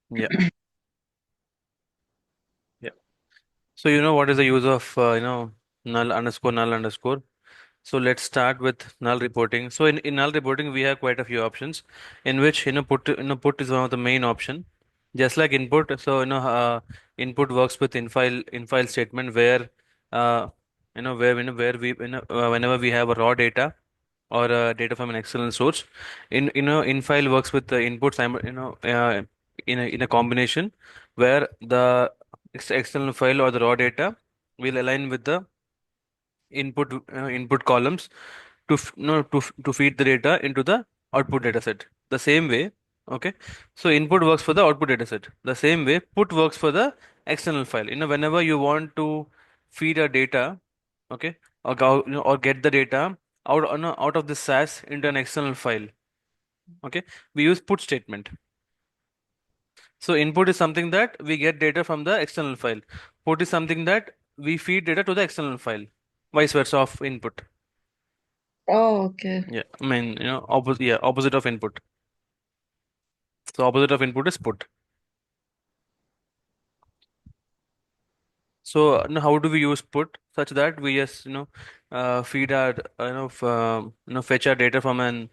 Yeah. Yeah. So what is the use of null underscore null underscore? So let's start with null reporting. So in null reporting, we have quite a few options in which put is one of the main option. Just like input, so input works with infile statement where where we whenever we have a raw data or data from an external source, infile works with the input in a combination where the external file or the raw data will align with the input columns to feed the data into the output data set the same way. Okay, so input works for the output data set the same way put works for the external file. Whenever you want to feed a data, okay, or get the data out of the SAS into an external file, okay, we use put statement. So input is something that we get data from the external file, put is something that we feed data to the external file, vice versa of input. Oh, okay. Yeah, I mean, opposite of input. So opposite of input is put. So how do we use put such that we just feed our fetch our data from the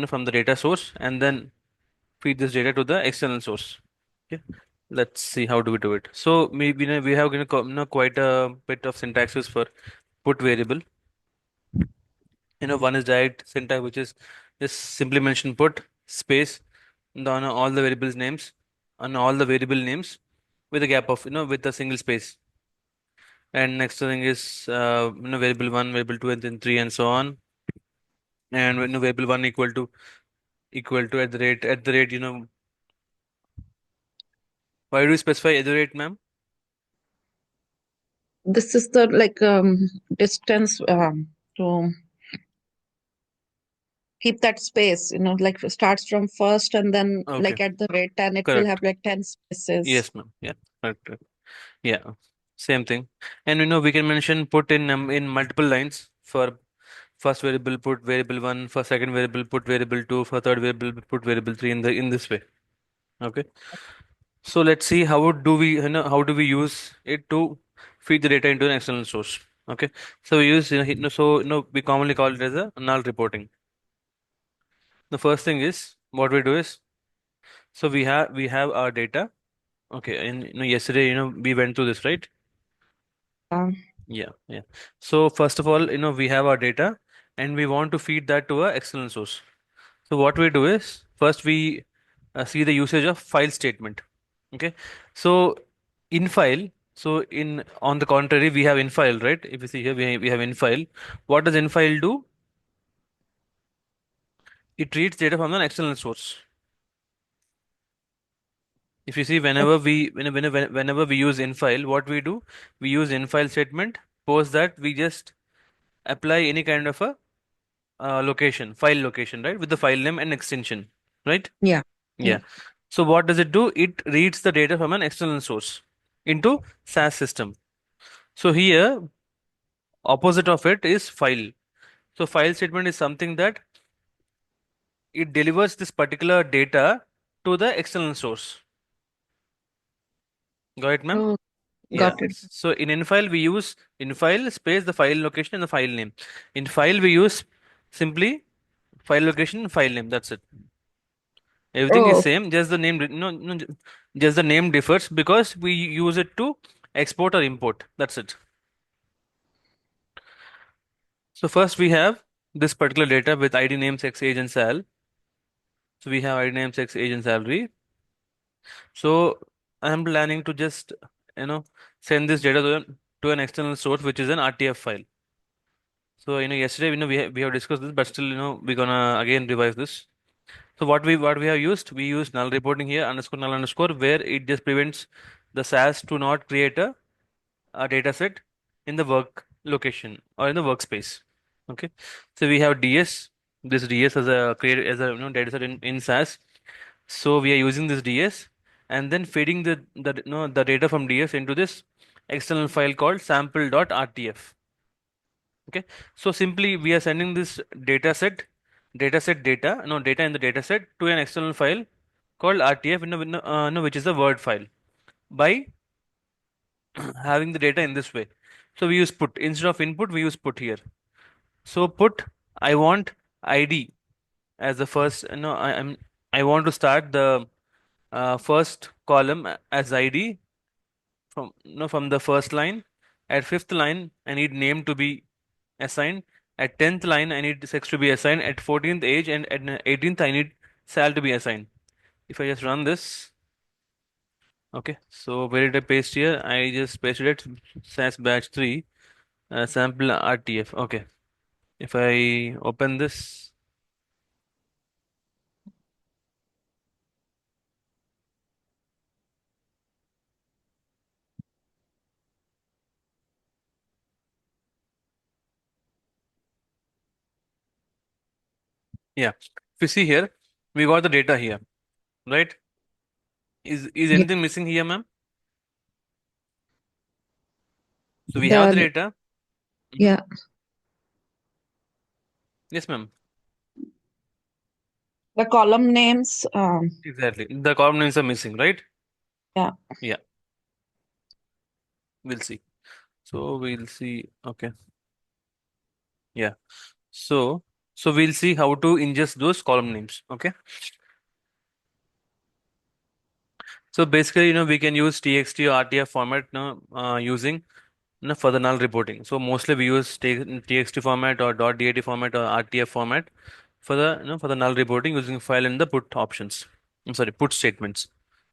from the data source and then feed this data to the external source. Okay, let's see how do we do it. So maybe we have quite a bit of syntaxes for put variable. One is direct syntax, which is just simply mention put space on all the variables names on all the variable names with a gap of with a single space. And next thing is variable one, variable two, and then three, and so on. And variable one equal to at the rate. Why do you specify at the rate, ma'am? This is the like distance to keep that space, like starts from first and then Okay, like at the rate 10, it will have correct. like 10 spaces. Yes, ma'am. Yeah, correct. Correct. Yeah, same thing. And we can mention put in multiple lines for first variable put variable one, for second variable put variable two, for third variable put variable three in this way. Okay. So let's see how do we use it to feed the data into an external source. Okay. So we use we commonly call it as a null reporting. The first thing is what we do is, so we have our data. Okay, and yesterday we went through this, right? Um, Yeah, yeah. So first of all, we have our data and we want to feed that to a external source. So what we do is first we see the usage of file statement. Okay. So in file, so in on the contrary, we have in file, right? If you see here, we have in file. What does in file do? It reads data from an external source. If you see, whenever we use in file, what we do, we use in file statement. Post that we just apply any kind of a file location, right, with the file name and extension, right? yeah. Yeah. Yeah. So what does it do? It reads the data from an external source into SAS system. So here, opposite of it is file. So file statement is something that it delivers this particular data to the external source. Got it, ma'am? Oh, Yeah. got it. So in infile we use infile space the file location and the file name. In file we use simply file location and file name. That's it. Everything is Oh, same, just the name, just the name differs because we use it to export or import. That's it. So first we have this particular data with ID name, sex, age, and sal. So we have ID name, sex, age, and salary. So I'm planning to just you know send this data to an external source, which is an RTF file. So yesterday we have discussed this, but still we're gonna again revise this. So what we have used, we use null reporting here underscore null underscore where it just prevents the SAS to not create a data set in the work location or in the workspace. Okay, so we have DS, this DS as a create as a data set in SAS. So we are using this DS and then feeding the data from DS into this external file called sample.rtf. Okay, so simply we are sending this data set data in the data set to an external file called RTF, which is a Word file, by having the data in this way. So we use put instead of input, we use put here. So put, I want ID as the first. I want to start the first column as ID from the first line. At fifth line, I need name to be assigned. At 10th line, I need sex to be assigned. At 14th age and at 18th, I need sal to be assigned. If I just run this, okay. So where did I paste here? I just pasted it SAS batch 3 sample RTF. Okay. If I open this, yeah. If you see here, we got the data here, right? Is Yeah. anything missing here, ma'am? So we have the The data. Mhm. yeah, Yes, ma'am. the column names. Exactly. The column names are missing, right? Yeah. Yeah, we'll see. So we'll see. Okay. Yeah. So we'll see how to ingest those column names. Okay. So basically, we can use TXT or RTF format now using for the null reporting. So mostly we use TXT format or .dat format or RTF format for the for the null reporting using file and the put options. I'm sorry, put statements.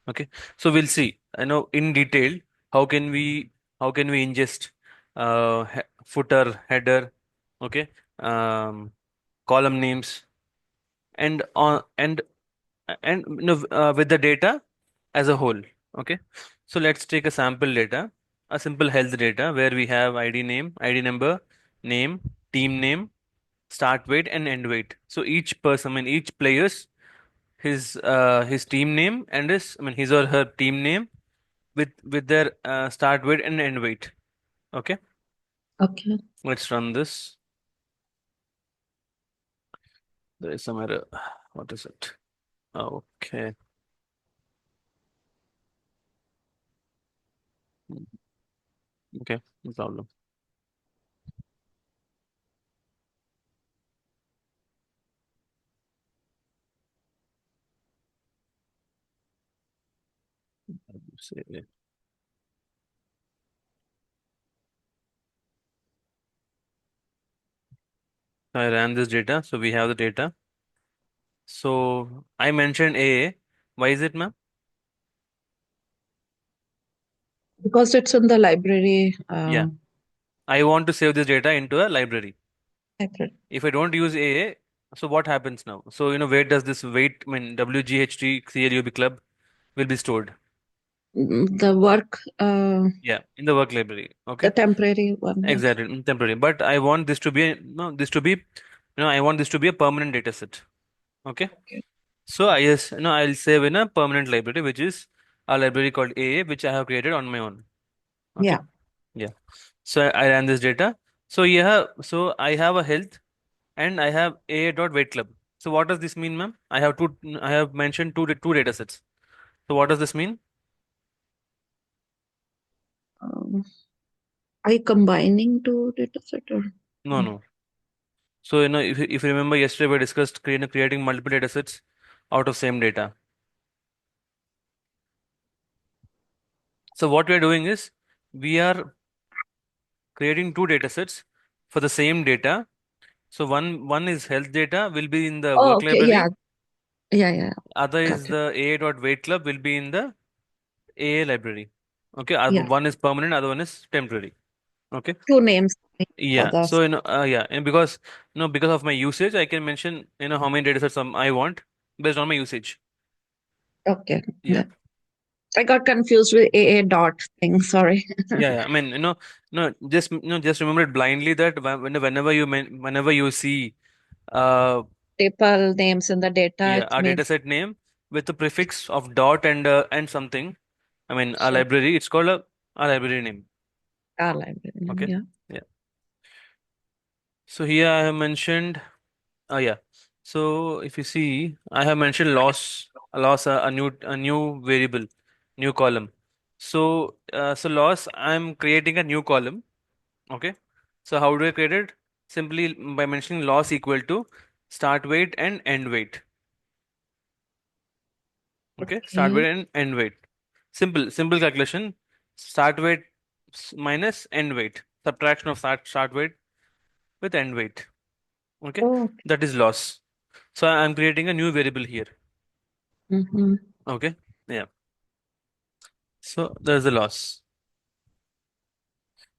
Okay. So we'll see. In detail how can we ingest footer, header, okay, um, column names, and with the data as a whole. Okay, so let's take a sample data, a simple health data where we have ID name, ID number, name, team name, start weight, and end weight. So each person, I mean each player's his team name and his or her team name with their start weight and end weight. Okay, Okay. let's run this. There is some error. What is it? Okay. Okay, no problem. Say- I ran this data, so we have the data. So I mentioned AA. Why is it, ma'am? Because it's in the library. Yeah, I want to save this data into a library. Library. If I don't use AA, so what happens now? So where does this weight, I mean WGHT CLUB club will be stored? The work, Yeah, in the work library. the Okay, temporary one. Yeah. exactly, temporary. But I want this to be I want this to be a permanent data set. Okay, Okay. so I'll save in a permanent library, which is a library called AA, which I have created on my own. Okay. Yeah. Yeah. So I ran this data. So yeah, so I have a health and I have a dot weight club. So what does this mean, ma'am? I have mentioned two data sets. So what does this mean? Um, are you combining two data set or? No, no. So if you remember yesterday we discussed creating multiple data sets out of same data. So what we are doing is we are creating two data sets for the same data. So one is health data will be in the Oh, work okay. Yeah. library. Yeah. Yeah. Other is Got it. the a dot weight club will be in the AA library. Okay, Yeah. one is permanent, other one is temporary. Okay, Two names for yeah. the. So yeah, and because of my usage, I can mention how many data sets I want based on my usage. Okay. Yeah, Yeah. I got confused with AA dot thing. Sorry. yeah, yeah. I mean, no, just remember it blindly that whenever you see Multiple names in the data, yeah it a means data set name with the prefix of dot and something, I mean a sure. library, it's called a library name. Our library name. Okay, Yeah. yeah. So here I have mentioned. Oh yeah. So if you see, I have mentioned loss. loss a new variable, new column. So loss, I'm creating a new column. Okay. So how do I create it? Simply by mentioning loss equal to start weight and end weight. Okay. Start weight Okay. and end weight. Simple calculation. Start weight minus end weight. Subtraction of start weight with end weight. Okay. Oh. That is loss. So I'm creating a new variable here. Mm-hmm. Okay. Yeah. So there's the loss.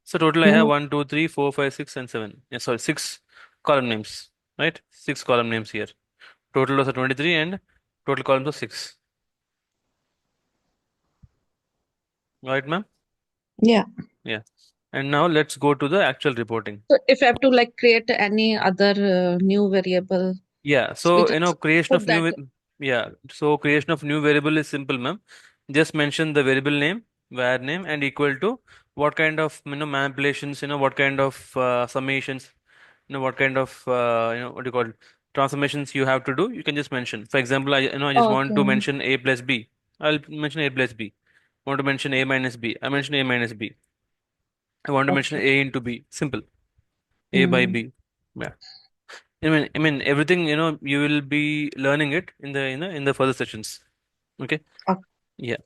So total I have Yeah. 1, 2, 3, 4, 5, 6, and 7. Yeah, sorry, 6 column names. Right? 6 column names here. Total was 23 and total columns was 6. Right, ma'am? Yeah. Yeah. And now let's go to the actual reporting. So if I have to like create any other new variable, Yeah, so we so just creation put of that. yeah, so creation of new variable is simple, ma'am. Just mention the variable name, var name, and equal to what kind of manipulations, what kind of summations, what kind of what do you call it, transformations you have to do. You can just mention. For example, I just want to Okay. mention a plus b. I'll mention a plus b. Want to mention a minus b. I mention a minus b. I want to mention Okay. a into b. Simple. A by Mm. b. Yeah. I mean everything, you will be learning it in the in the further sessions. Okay. Okay. Yeah.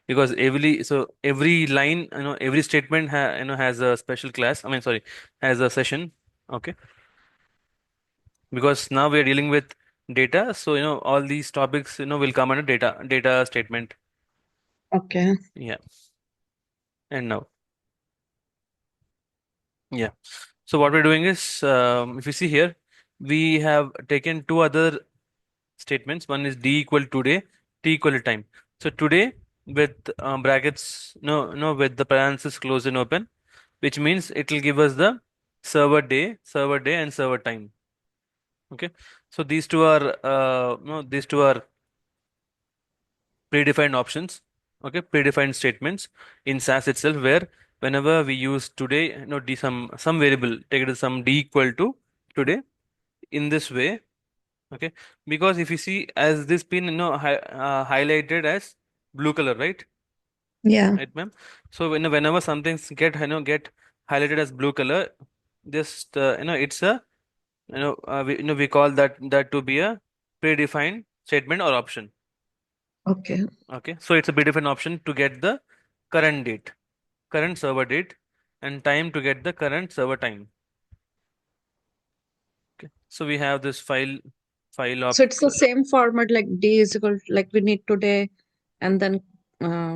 Because every line, every statement has a special class. I mean, sorry, has a session. Okay. Because now we are dealing with data, so all these topics will come under data statement. Okay. Yeah. And now, yeah. So what we're doing is, if you see here, we have taken two other statements. One is d equal today, t equal to time. So today with brackets, no, with the parentheses closed and open, which means it will give us the server day, and server time. Okay. So these two are predefined options. Okay, predefined statements in SAS itself, where whenever we use today, d some variable, take it as some d equal to today in this way. Okay, because if you see, as this pin highlighted as blue color, right? Yeah. Right, ma'am. So whenever something get highlighted as blue color, just it's a we call that to be a predefined statement or option. Okay. Okay, so it's a predefined option to get the current date, current server date, and time to get the current server time. Okay, so we have this file of So it's the same format like D is equal like we need today and then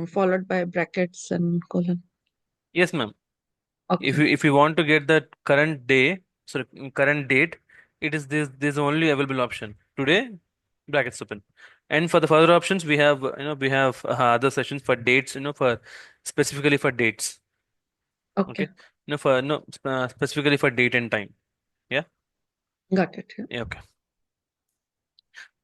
followed by brackets and colon. yes, ma'am. If Okay. you want to get the current day, sorry, current date, it is this only available option today, brackets open. And for the further options, we have other sessions for dates, for specifically for dates. Okay. Okay, no for no specifically for date and time. Yeah. Got it. Yeah. Yeah, okay.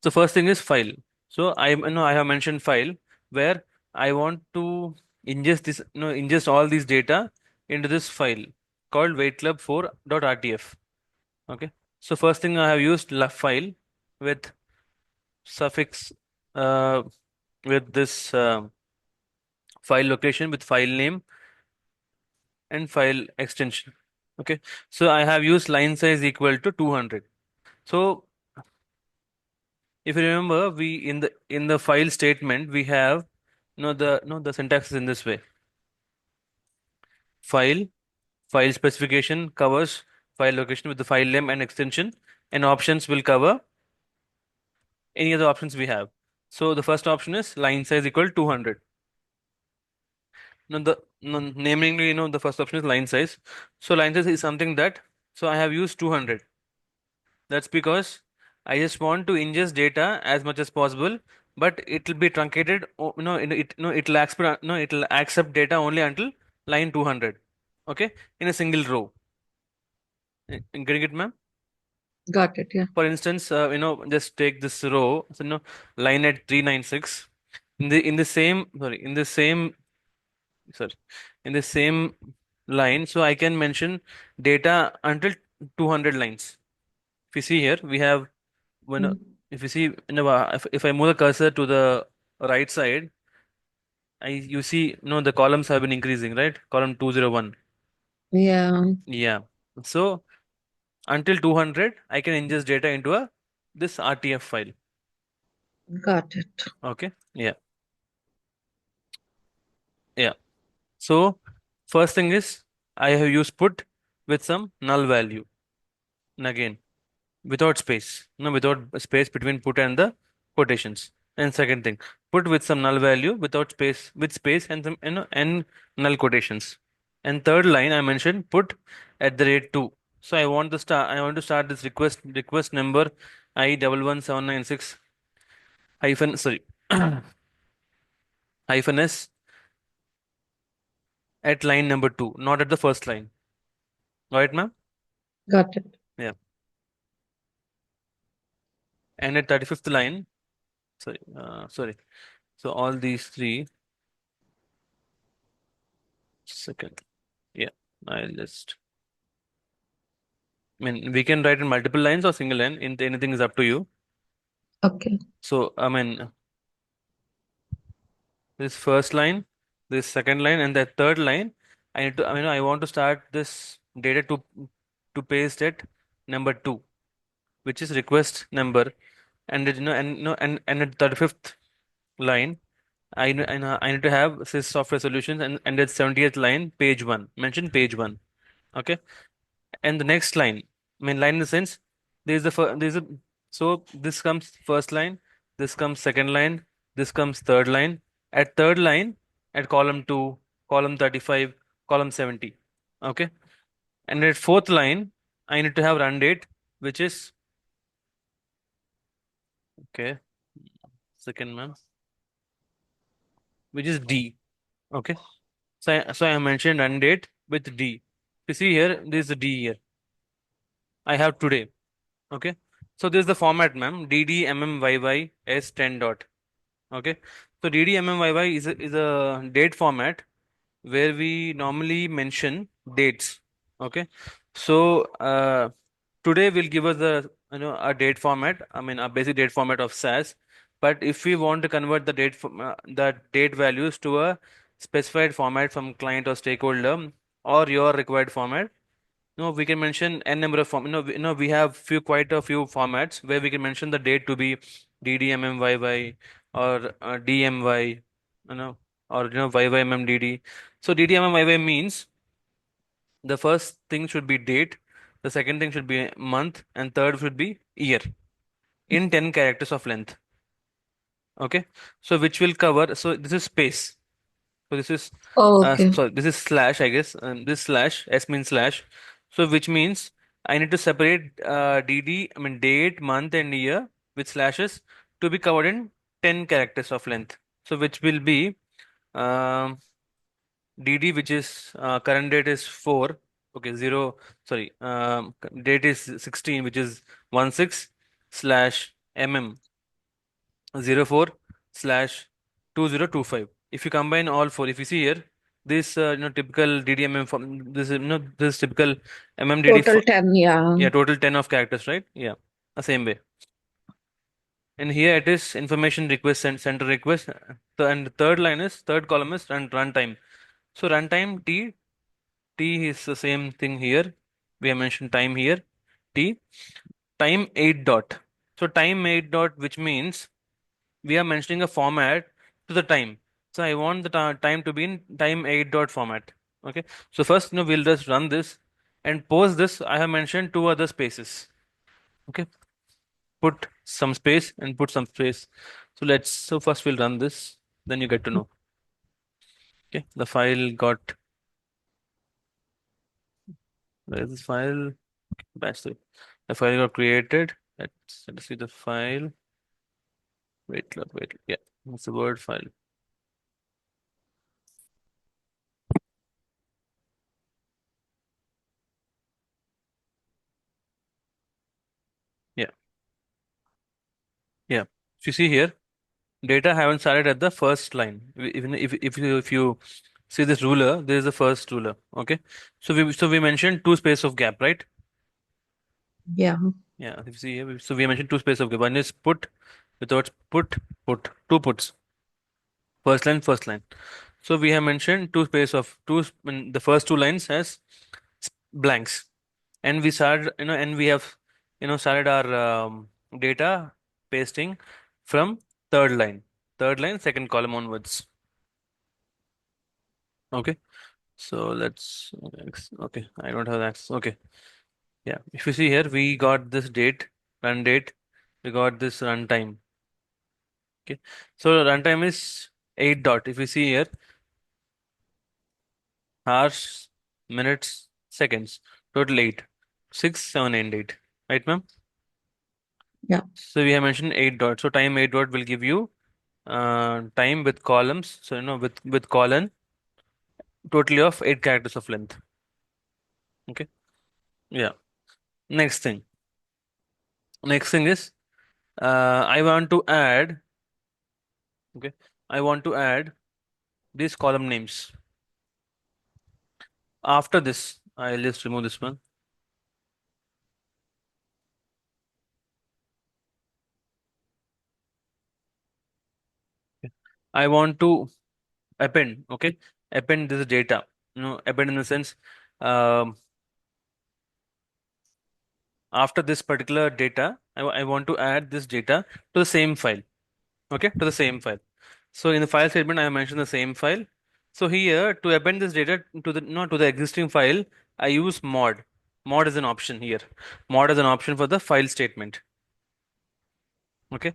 So first thing is file. So I have mentioned file where I want to ingest all these data into this file called weightclub4.rtf. Okay. So first thing, I have used left file with suffix uh, with this file location with file name and file extension. Okay. So I have used line size equal to 200. So if you remember, we in the file statement we have the syntax is in this way. File, file specification covers file location with the file name and extension, and options will cover any other options we have. So the first option is line size equal to 200. Now namely, the first option is line size. So line size is something that, so I have used 200. That's because I just want to ingest data as much as possible, but it will be truncated. It'll accept data only until line 200. Okay, in a single row. Getting it, ma'am? Got it. Yeah. For instance, just take this row. So, line at 396. Sorry, in the same line. So I can mention data until 200 lines. If you see here, we have one. Mm. If you see, if I move the cursor to the right side, you see, the columns have been increasing, right? Column 201. Yeah, Yeah. So until 200, I can ingest data into this RTF file. got it. Okay. Yeah. Yeah. So first thing is I have used put with some null value. And again, without space, no, without space between put and the quotations. And second thing, put with some null value without space, with space and some and null quotations. And third line I mentioned put at the rate 2. So I want to start this request number I11796 hyphen sorry hyphen s at line number 2, not at the first line. Right, ma'am? Got it. Yeah. And at 35th line, sorry. So all these three, second. Yeah, I'll just. I mean, we can write in multiple lines or single line. Anything is up to you. Okay. So, I mean, this first line, this second line, and the third line, I need to. I mean, I want to start this data to paste at number 2, which is request number, and and at 35th line, I need to have sys software solutions, and at 70th line, page 1. Mention page 1. Okay. And the next line, I mean line in the sense, there's a so this comes first line, this comes second line, this comes third line. At third line, at column 2, column 35, column 70. Okay. And at fourth line, I need to have run date, which is okay, second one, which is D. Okay. So I mentioned run date with D. You see here, this is the D here. I have today. Okay. So this is the format, ma'am. DDMMYYS10 dot. Okay. So DDMMYY is a date format where we normally mention dates. Okay. So today will give us a date format. I mean a basic date format of SAS. But if we want to convert the date values to a specified format from client or stakeholder or your required format, no, we can mention n number of we have quite a few formats where we can mention the date to be DDMMYY or DMY, you know, or YYMMDD. So DDMMYY means the first thing should be date, the second thing should be month, and third should be year in 10 characters of length. Okay, so which will cover. So this is space. So this is Okay. this is slash, I guess. This slash S means slash. So which means I need to separate DD, I mean date, month, and year with slashes to be covered in 10 characters of length. So which will be um, DD, which is current date is 4. Okay, 0. Sorry, date is 16, which is 16 slash mm 04 slash 2025. If you combine all four, if you see here, this typical DDMM form, this is this typical MMDD, Total 10, yeah. yeah, total 10 of characters, right? Yeah, the same way. And here it is information request and center request. And the third line is third column is runtime. So runtime T is the same thing here. We have mentioned time here. T time 8 dot. So time 8 dot, which means we are mentioning a format to the time. So I want the time to be in time 8 dot format. Okay. So first, we'll just run this, and post this. I have mentioned two other spaces. Okay. Put some space and put some space. So first we'll run this, then you get to know. Okay. The file got, where is this file? Bash through. The file got created. Let's see the file. Wait. Yeah. It's a Word file. Yeah. Yeah. If you see here, data haven't started at the first line. Even if you see this ruler, there is the first ruler. Okay. So we mentioned two space of gap, right? Yeah. Yeah, if you see here, so we mentioned two spaces. Okay, one is put, without put, put, two puts, first line. So we have mentioned two space of two, the first two lines has blanks, and we started, and we have, started our data pasting from third line, second column onwards. Okay, so let's, okay, I don't have access. Okay, yeah, if you see here, we got this date, run date, we got this runtime. Okay, so runtime is 8 dot. If you see here, hours, minutes, seconds, total 8, 6, 7, and 8. Right, ma'am? Yeah. So we have mentioned 8 dot. So time 8 dot will give you time with columns. So with colon, totally of 8 characters of length. Okay. Yeah. Next thing. Next thing is I want to add. Okay. I want to add these column names. After this, I'll just remove this one. Okay. I want to append. Okay. Append this data. Append in the sense, um, after this particular data, I want to add this data to the same file. Okay, to the same file. So in the file statement, I have mentioned the same file. So here, to append this data to the to the existing file, I use mod. Mod is an option here. Mod is an option for the file statement. Okay.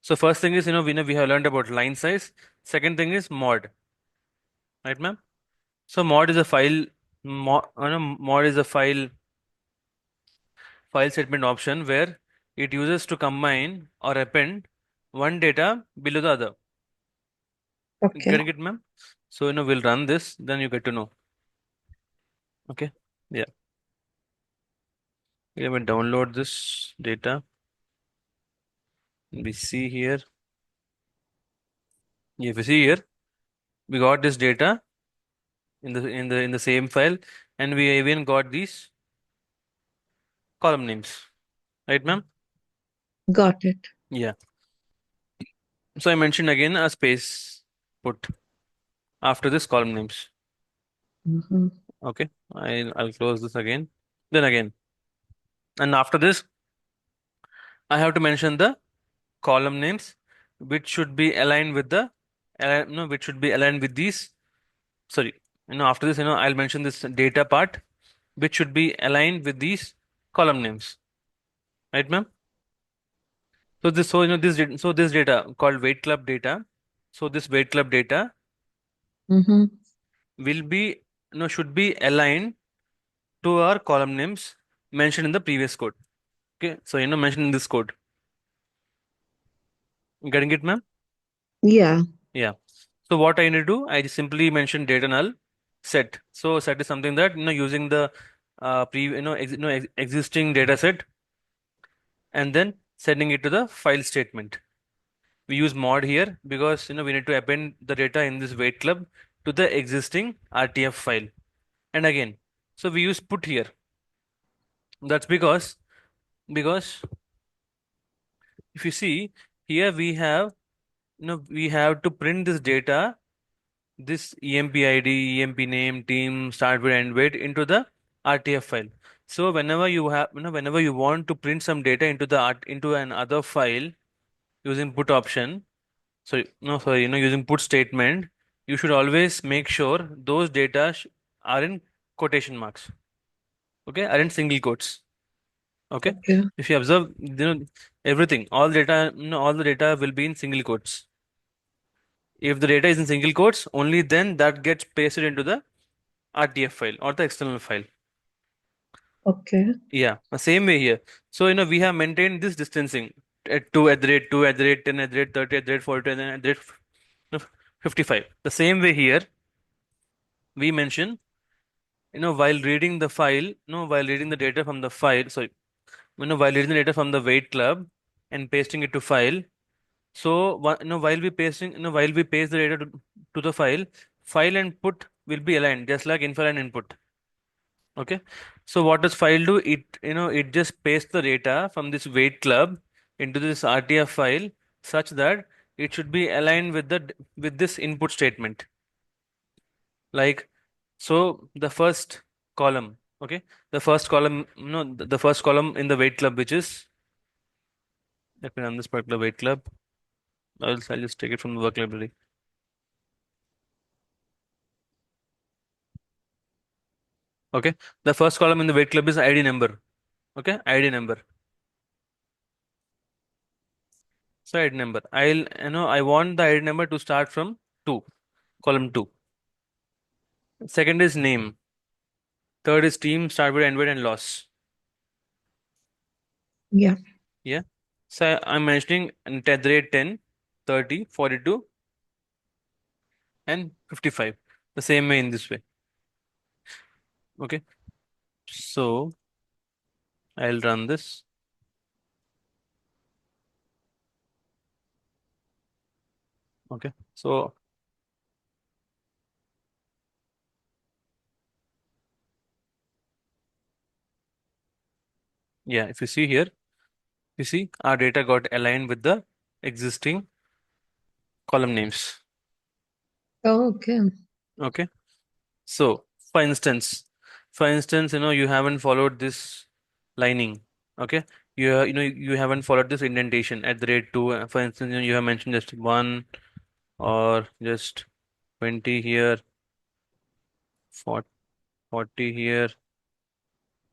So first thing is, we have learned about line size. Second thing is mod. Right, ma'am? So mod is a file. Mod is a file statement option where it uses to combine or append one data below the other. Okay. Getting it, ma'am? So, we'll run this, then you get to know. Okay. Yeah. We will download this data. We see here. If you see here, we got this data in the same file, and we even got these column names. Right, ma'am? Got it. Yeah. So I mentioned again a space put after this column names. Mm-hmm. Okay. I'll close this again. Then again. And after this, I have to mention the column names which should be aligned with the no, which should be aligned with these. Sorry, after this, I'll mention this data part which should be aligned with these column names. Right, ma'am? So this, so this data called weight club data. So this weight club data Mm-hmm. will be, should be aligned to our column names mentioned in the previous code. Okay, so mentioned in this code. Getting it, ma'am? Yeah. Yeah. So what I need to do, I just simply mention data null set. So set is something that, using the existing data set and then sending it to the file statement. We use mod here because we need to append the data in this weight club to the existing RTF file. And again, so we use put here. That's because if you see here we have to print this data, this EMP ID, EMP name, team, start with, end with into the RTF file. So whenever you want to print some data into into an other file using put option, using put statement, you should always make sure those data are in quotation marks. Okay, are in single quotes. Okay, Okay. if you observe, everything, all data, all the data will be in single quotes. If the data is in single quotes, only then that gets pasted into the RTF file or the external file. Okay. Yeah, the same way here. So, we have maintained this distancing at 2 at the rate 2 at the rate 10 at the rate 30 at the rate 40 and then at the rate 55. The same way here, we mention, while reading the file, while reading the data from the file, sorry, while reading the data from the weight club and pasting it to file. So, while we paste the data to the file and put will be aligned just like infile and input. Okay, So what does file do? It just pastes the data from this weight club into this RTF file such that it should be aligned with this input statement. Like, so the first column, okay, the first column, no, the first column in the weight club, which is, let me run this particular weight club. I'll just take it from the work library. Okay, the first column in the weight club is ID number. Okay, ID number. So ID number. I want the ID number to start from two, column two. Second is name. Third is team, start with, end with, and loss. Yeah. Yeah. So I'm mentioning at the rate 10, 30, 42, and 55. The same way in this way. Okay. So I'll run this. Okay. So yeah, if you see here, you see our data got aligned with the existing column names. Oh, okay. Okay. So for instance, you haven't followed this lining. Okay. You haven't followed this indentation at the rate two. For instance, you have mentioned just one or just 20 here, 40 here,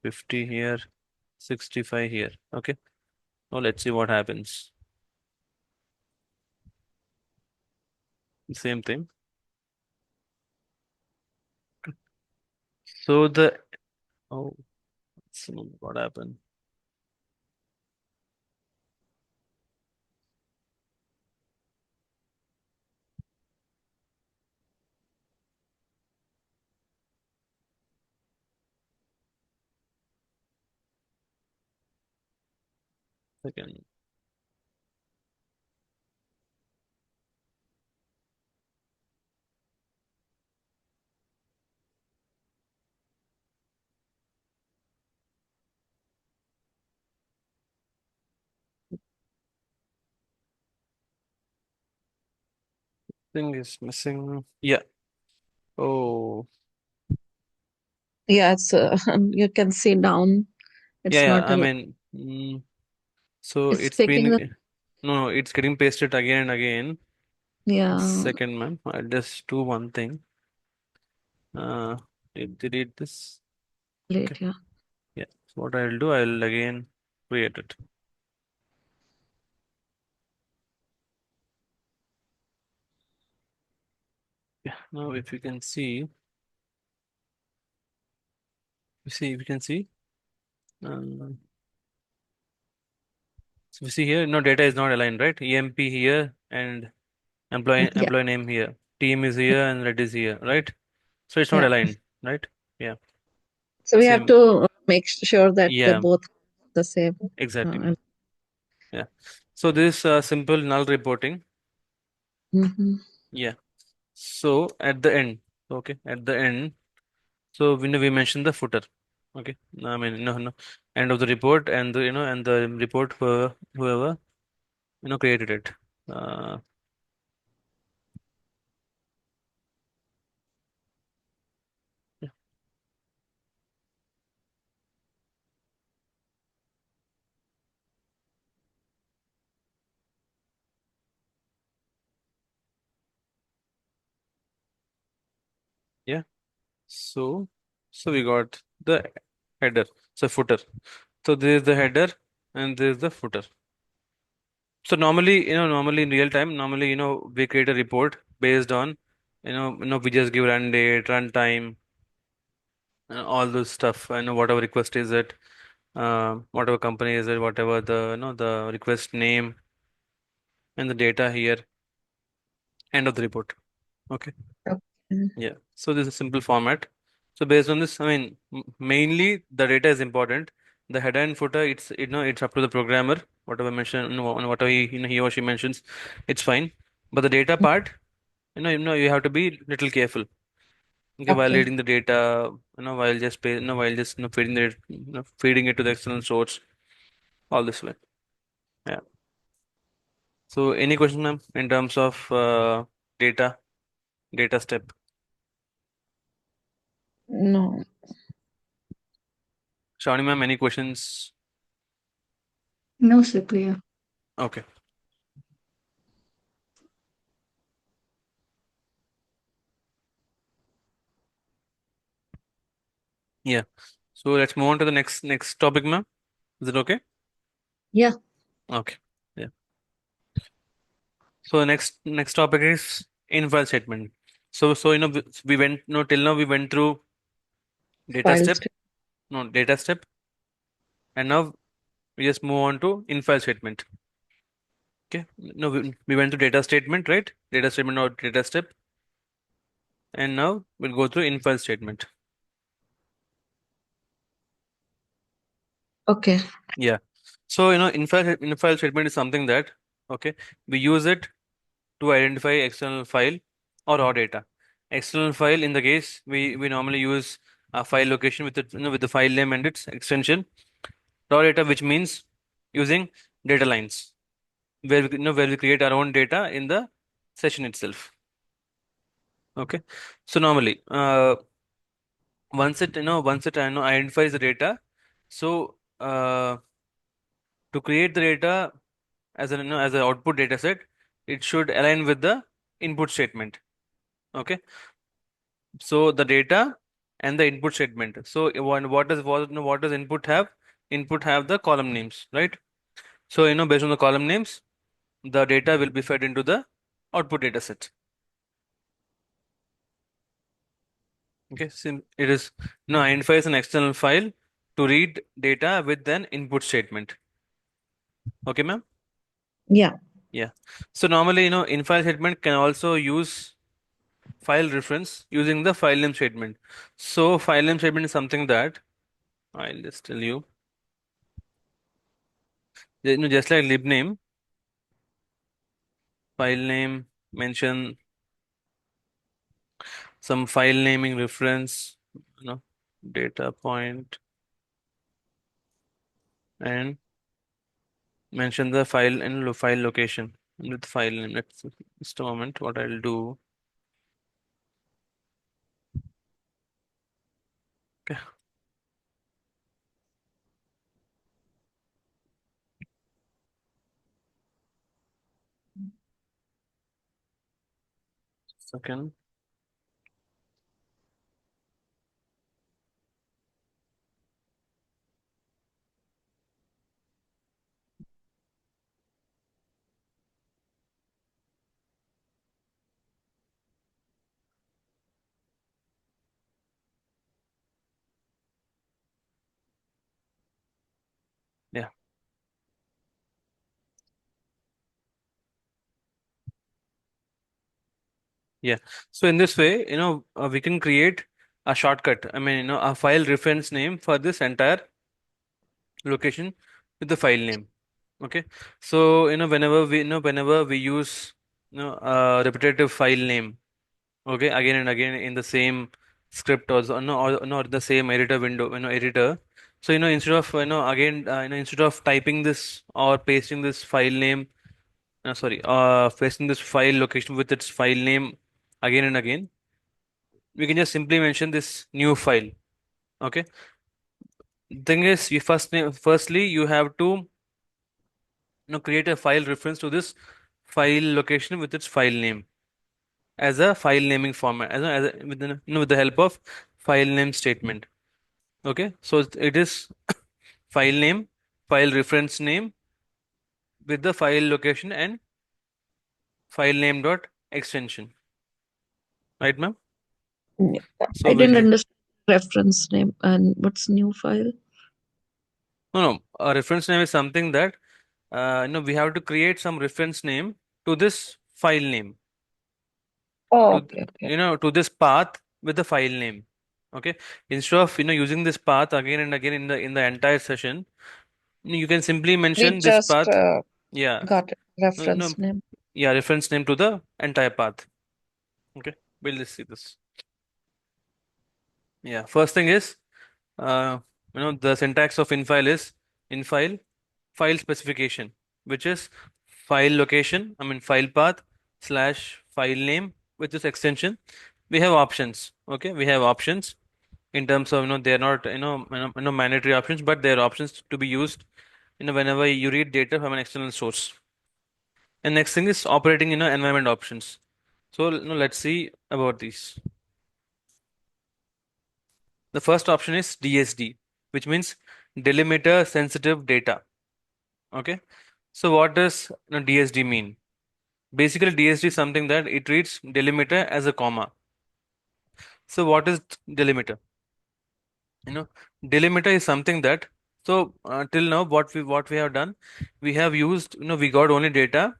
50 here, 65 here. Okay. Now let's see what happens. Same thing. So oh, what happened? Second. Thing is missing. Yeah. Oh, Yeah, it's you can see down. yeah, It's yeah. not I a. mean, so It's it's taking been the. no, it's getting pasted again and again. Yeah. Second, ma'am. I'll just do one thing. Uh, delete this. Okay. Late. Yeah. Yeah. So what I'll do, I'll again create it. Yeah. Now, if you can see, if you can see, um, so you see here, no data is not aligned, right? EMP here and Yeah. employee name here. Team is here and red is here, right? So it's not Yeah. aligned, right? Yeah. So we have Same. to make sure that they Yeah. both the same. Exactly, Uh, ma'am. Yeah. So this simple null reporting. mhm. Yeah. So at the end, okay, at the end, so we mentioned the footer. Okay. I mean, no, no, end of the report and the report for whoever created it. Uh, yeah. Yeah. So we got the header. So footer. So this is the header and this is the footer. So normally in real time, normally, we create a report based on, we just give run date, run time, all those stuff. Whatever request is it, whatever company is it, whatever the request name and the data here, end of the report. Okay. Okay. Yeah. So this is a simple format. So based on this, I mean, mainly the data is important. The header and footer, it's up to the programmer. Whatever mention, whatever he or she mentions, it's fine. But the data part, you have to be little careful. Okay, while Okay. reading the data, while just while just feeding it, feeding it to the external source, all this way. Yeah. So, any question, ma'am, in terms of data, data step? No. Shravani, ma'am, any questions? No, sir, clear. Okay. Yeah. So let's move on to the next topic, ma'am. Is it okay? Yeah. Okay. Yeah. So next topic is in-file statement. So we went till now we went through data Files. step, no data step, and now we just move on to in-file statement. Okay. No, we went to data statement, right? Data statement or data step, and now we'll go through in-file statement. Okay. Yeah. So in-file statement is something that, okay, we use it to identify external file or raw data. External file, in the case we normally use a file location with with the file name and its extension. Raw data, which means using data lines where where we create our own data in the session itself. Okay. So normally, once it identifies the data, so to create the data as an as an output data set, it should align with the input statement. Okay. So the data and the input statement. So what does input have? Input have the column names, right? So based on the column names, the data will be fed into the output data set. Okay, it is identifies an external file to read data with an input statement. Okay, ma'am? Yeah. Yeah. So normally, in-file statement can also use file reference using the file name statement. So file name statement is something that I'll just tell you. Just like lib name, file name, mention some file naming reference, data point, and mention the file and file location with file name. Let's just a moment. What I'll do. Okay. Second. Yeah. Yeah. So in this way, we can create a shortcut. I mean, a file reference name for this entire location with the file name. Okay. So, whenever we use, a repetitive file name, okay, again and again in the same script or the same editor window, editor. So, instead of, again, instead of typing this or pasting this file name, pasting this file location with its file name again and again, we can just simply mention this new file. Okay. Thing is, firstly, you have to create a file reference to this file location with its file name as a file naming format with the help of file name statement. Okay, so it is file name, file reference name with the file location and file name dot extension, right, ma'am? Yeah. So I we'll didn't understand reference name and what's new file. no, a reference name is something that we have to create some reference name to this file name, Oh, to okay, okay. to this path with the file name. Okay, instead of using this path again and again in the entire session, you can simply We mention this just path. Yeah. got it. No, Reference name. yeah, reference name to the entire path. Okay, we'll just see this. Yeah, first thing is, uh, the syntax of infile is infile file specification, which is file location, I mean file path slash file name with this extension. We have options. Okay, we have options in terms of, they're not, mandatory options, but they're options to be used, whenever you read data from an external source. And next thing is operating, environment options. So, let's see about these. The first option is DSD, which means delimiter sensitive data. Okay. So what does, DSD mean? Basically, DSD is something that it treats delimiter as a comma. So what is delimiter? You know, Delimiter is something that, so till now what we have done, we have used, we got only data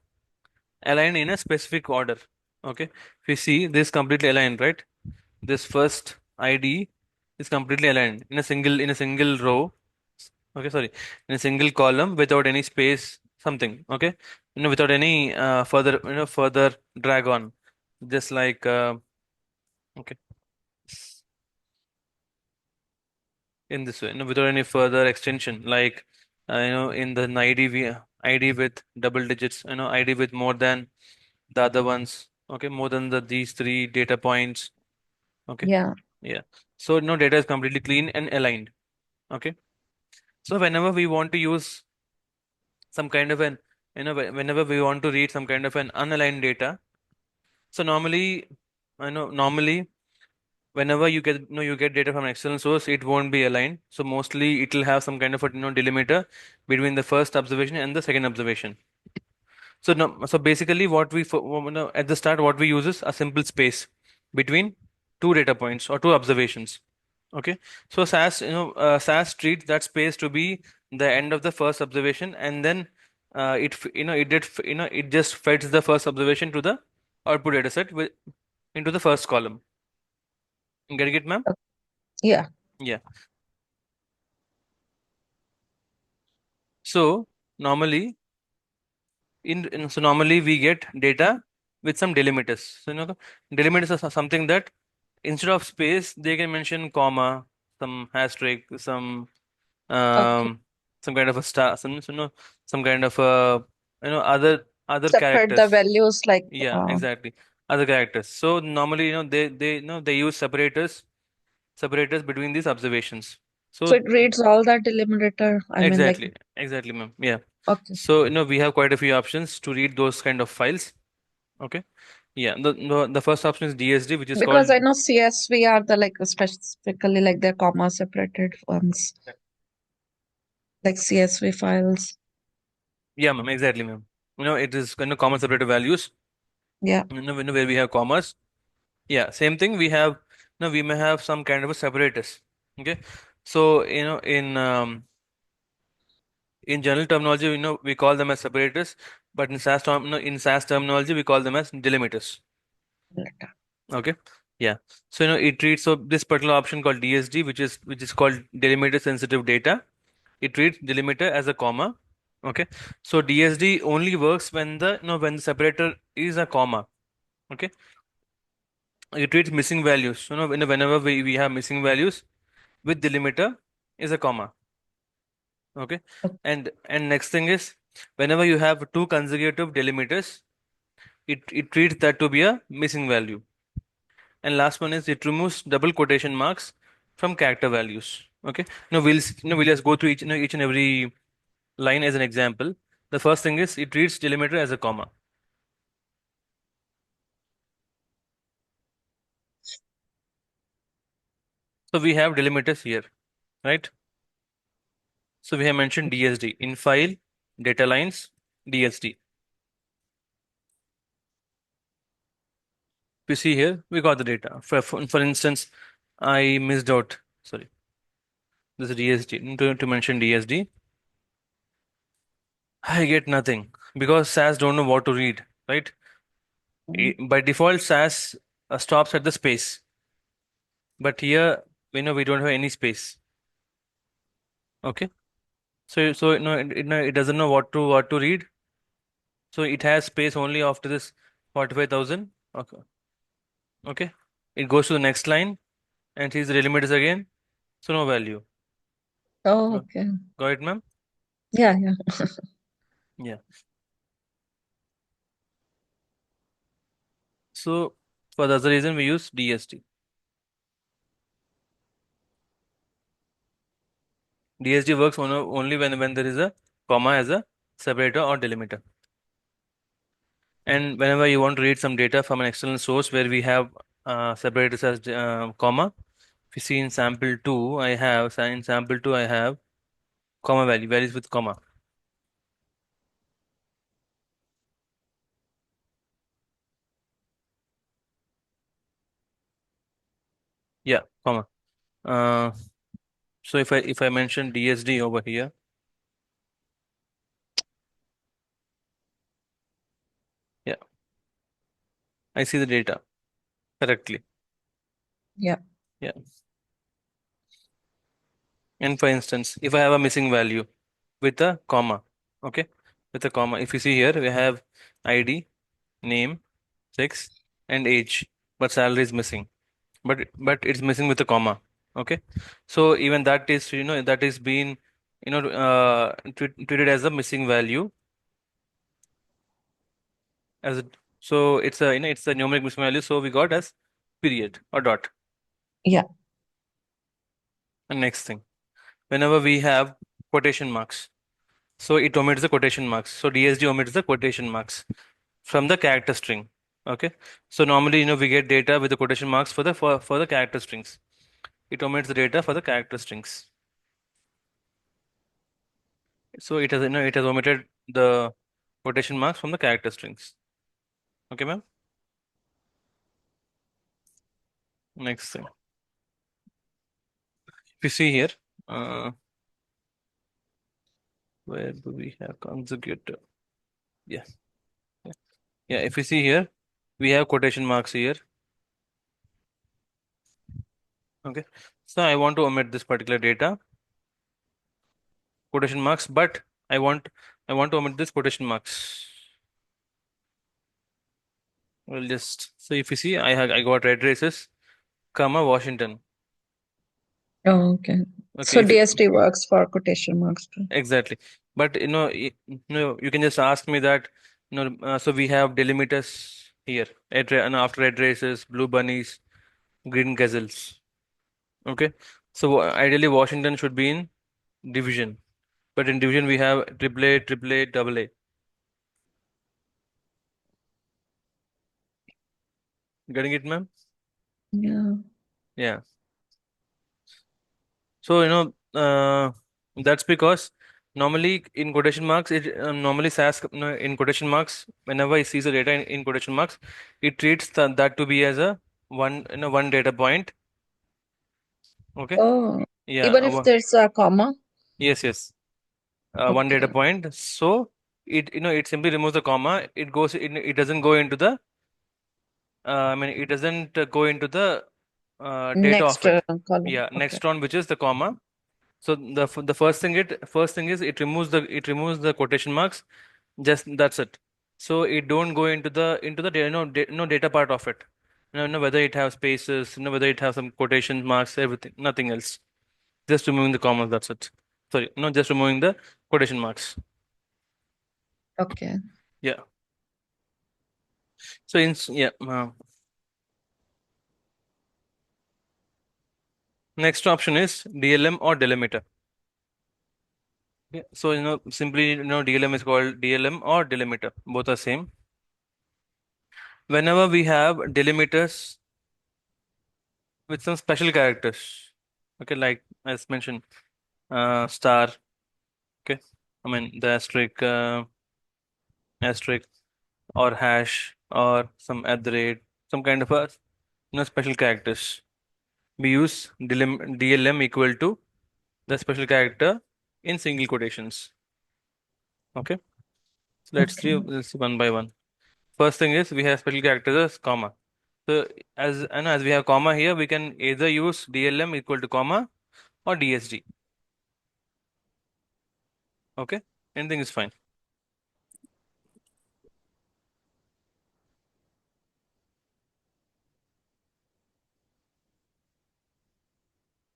aligned in a specific order. Okay. If you see this completely aligned, right? This first ID is completely aligned in a single row. Okay, sorry, in a single column without any space, something. Okay, without any further drag on, just like okay, in this way, without any further extension, like in the ID with double digits, ID with more than the other ones. Okay, more than these three data points. Okay, Yeah. yeah. So data is completely clean and aligned. Okay, so whenever we want to use some kind of an, whenever we want to read some kind of an unaligned data, so normally whenever you get data from an external source, it won't be aligned. So mostly it will have some kind of a, delimiter between the first observation and the second observation. So no, so basically what at the start what we use is a simple space between two data points or two observations. Okay, so SAS treats that space to be the end of the first observation, and then it just feds the first observation to the output data set into the first column. Getting it, ma'am? Yeah. Yeah. So normally normally we get data with some delimiters. So delimiters are something that instead of space they can mention comma, some asterisk, Okay. some kind of a star, some kind of a, other Separate the characters. values like Yeah, exactly, other characters. So normally they use separators between these observations. so So it reads all that delimiter. I mean, like, exactly, ma'am. Yeah. okay. So we have quite a few options to read those kind of files. Okay. Yeah. The first option is DSD, which is Because called. I know CSV are the like specifically like they're comma separated ones, like CSV files. Yeah, ma'am. Exactly, ma'am. It is kind of common separator values. Yeah. Where we have commas. Yeah. Same thing. We may have some kind of a separators. Okay. So in general terminology, we call them as separators, but in SAS terminology, we call them as delimiters. Okay. Yeah. So it treats, so this particular option called DSD, which is called delimiter sensitive data. It treats delimiter as a comma. Okay. So DSD only works when the separator is a comma. Okay. It treats missing values. Whenever we have missing values with delimiter is a comma. Okay. And next thing is, whenever you have two consecutive delimiters, it treats that to be a missing value. And last one is it removes double quotation marks from character values. Okay. We'll just go through each and every line as an example. The first thing is it treats delimiter as a comma. So we have delimiters here, right? So we have mentioned DSD in file, data lines, DSD. We see here we got the data. For instance, I missed out. Sorry, this is DSD. To mention DSD, I get nothing because SAS don't know what to read, right? By default, SAS stops at the space, but here we know we don't have any space. Okay, so it doesn't know what to read. So it has space only after this 45,000. Okay, okay. It goes to the next line. and his limit is again, so no value. Oh, okay. Got it, ma'am? Yeah, yeah. Yeah. So for the other reason, we use DST. DST works only when there is a comma as a separator or delimiter. And whenever you want to read some data from an external source where we have separators as comma, if you see in sample 2, I have comma values with comma. Yeah, comma. Uh, so if I mention DSD over here, yeah, I see the data correctly. Yeah. Yeah. And for instance, if I have a missing value with a comma, okay, with a comma, if you see here, we have ID, name, sex, and age, but salary is missing. But it's missing with a comma. Okay, so even that is that is being treated as a missing value as so it's a it's a numeric missing value. So we got as period or dot. Yeah. And next thing, whenever we have quotation marks, so it omits the quotation marks. So DSD omits the quotation marks from the character string. Okay, so normally we get data with the quotation marks for the character strings. It omits the data for the character strings. So it has it has omitted the quotation marks from the character strings. Okay, ma'am. Next thing, if you see here, uh, where do we have consecutive? Yeah, yeah, yeah. If you see here, we have quotation marks here. Okay, so I want to omit this particular data quotation marks, but I want to omit this quotation marks. We'll just so if you see, I got red races, comma Washington. Oh, okay. Okay, So if you, DST works for quotation marks too. exactly, but you can just ask me that so we have delimiters here and after red races, blue bunnies, green gazelles. Okay, so ideally Washington should be in division, but in division we have triple A, double A. Getting it, ma'am? Yeah. Yeah. So that's because normally in quotation marks it normally SAS in quotation marks whenever it sees the data in quotation marks it treats that to be as a one data point. Okay. Oh, Yeah. even if there's a comma. Yes, yes. One data Okay. point. So it simply removes the comma. It doesn't go into the I mean it doesn't go into the data Next of it. column. Yeah. Okay. Next one, which is the comma. So the first thing is it removes the quotation marks. Just that's it. So it don't go into the data part of it. Whether it has spaces, whether it has some quotation marks, everything, nothing else. Just removing the commas. That's it. Sorry, no, just removing the quotation marks. Okay. Yeah. So yeah. Next option is DLM or delimiter. Yeah. So simply DLM is called DLM or delimiter. Both are same. Whenever we have delimiters with some special characters, okay, like as mentioned, star, okay, I mean the asterisk or hash or some at the rate, some kind of a special characters. We use DLM equal to the special character in single quotations. Okay, so Okay. let's see one by one. First thing is we have special characters as comma. So as we have comma here, we can either use DLM equal to comma or DSD. Okay, anything is fine.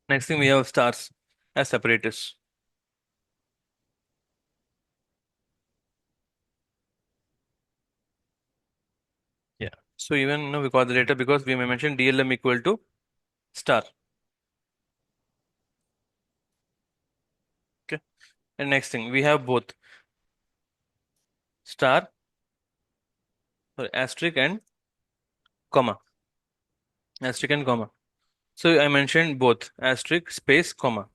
Next thing we have stars as separators. Yeah. So even we got the data because we mentioned DLM equal to star. Okay. And next thing we have both star, sorry, asterisk and comma. Asterisk and comma. So I mentioned both asterisk space comma.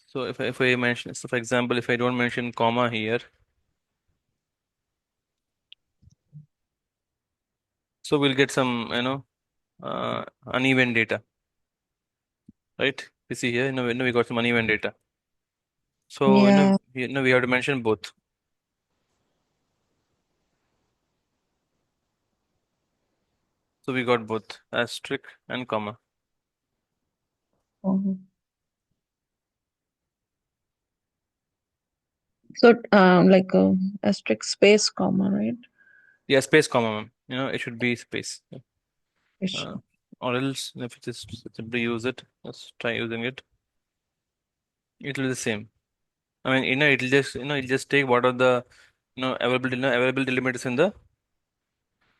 So if I mention, so for example, if I don't mention comma here, so we'll get some uneven data, right? You see here, we got some uneven data. So Yeah. we have to mention both. So we got both asterisk and comma. Mhm. So, like asterisk space comma, right? Yeah, space comma, ma'am. It should be space. Ish. Uh, or else if you just simply use it, let's try using it. It will be the same. I mean, it'll just take what are the available delimits in the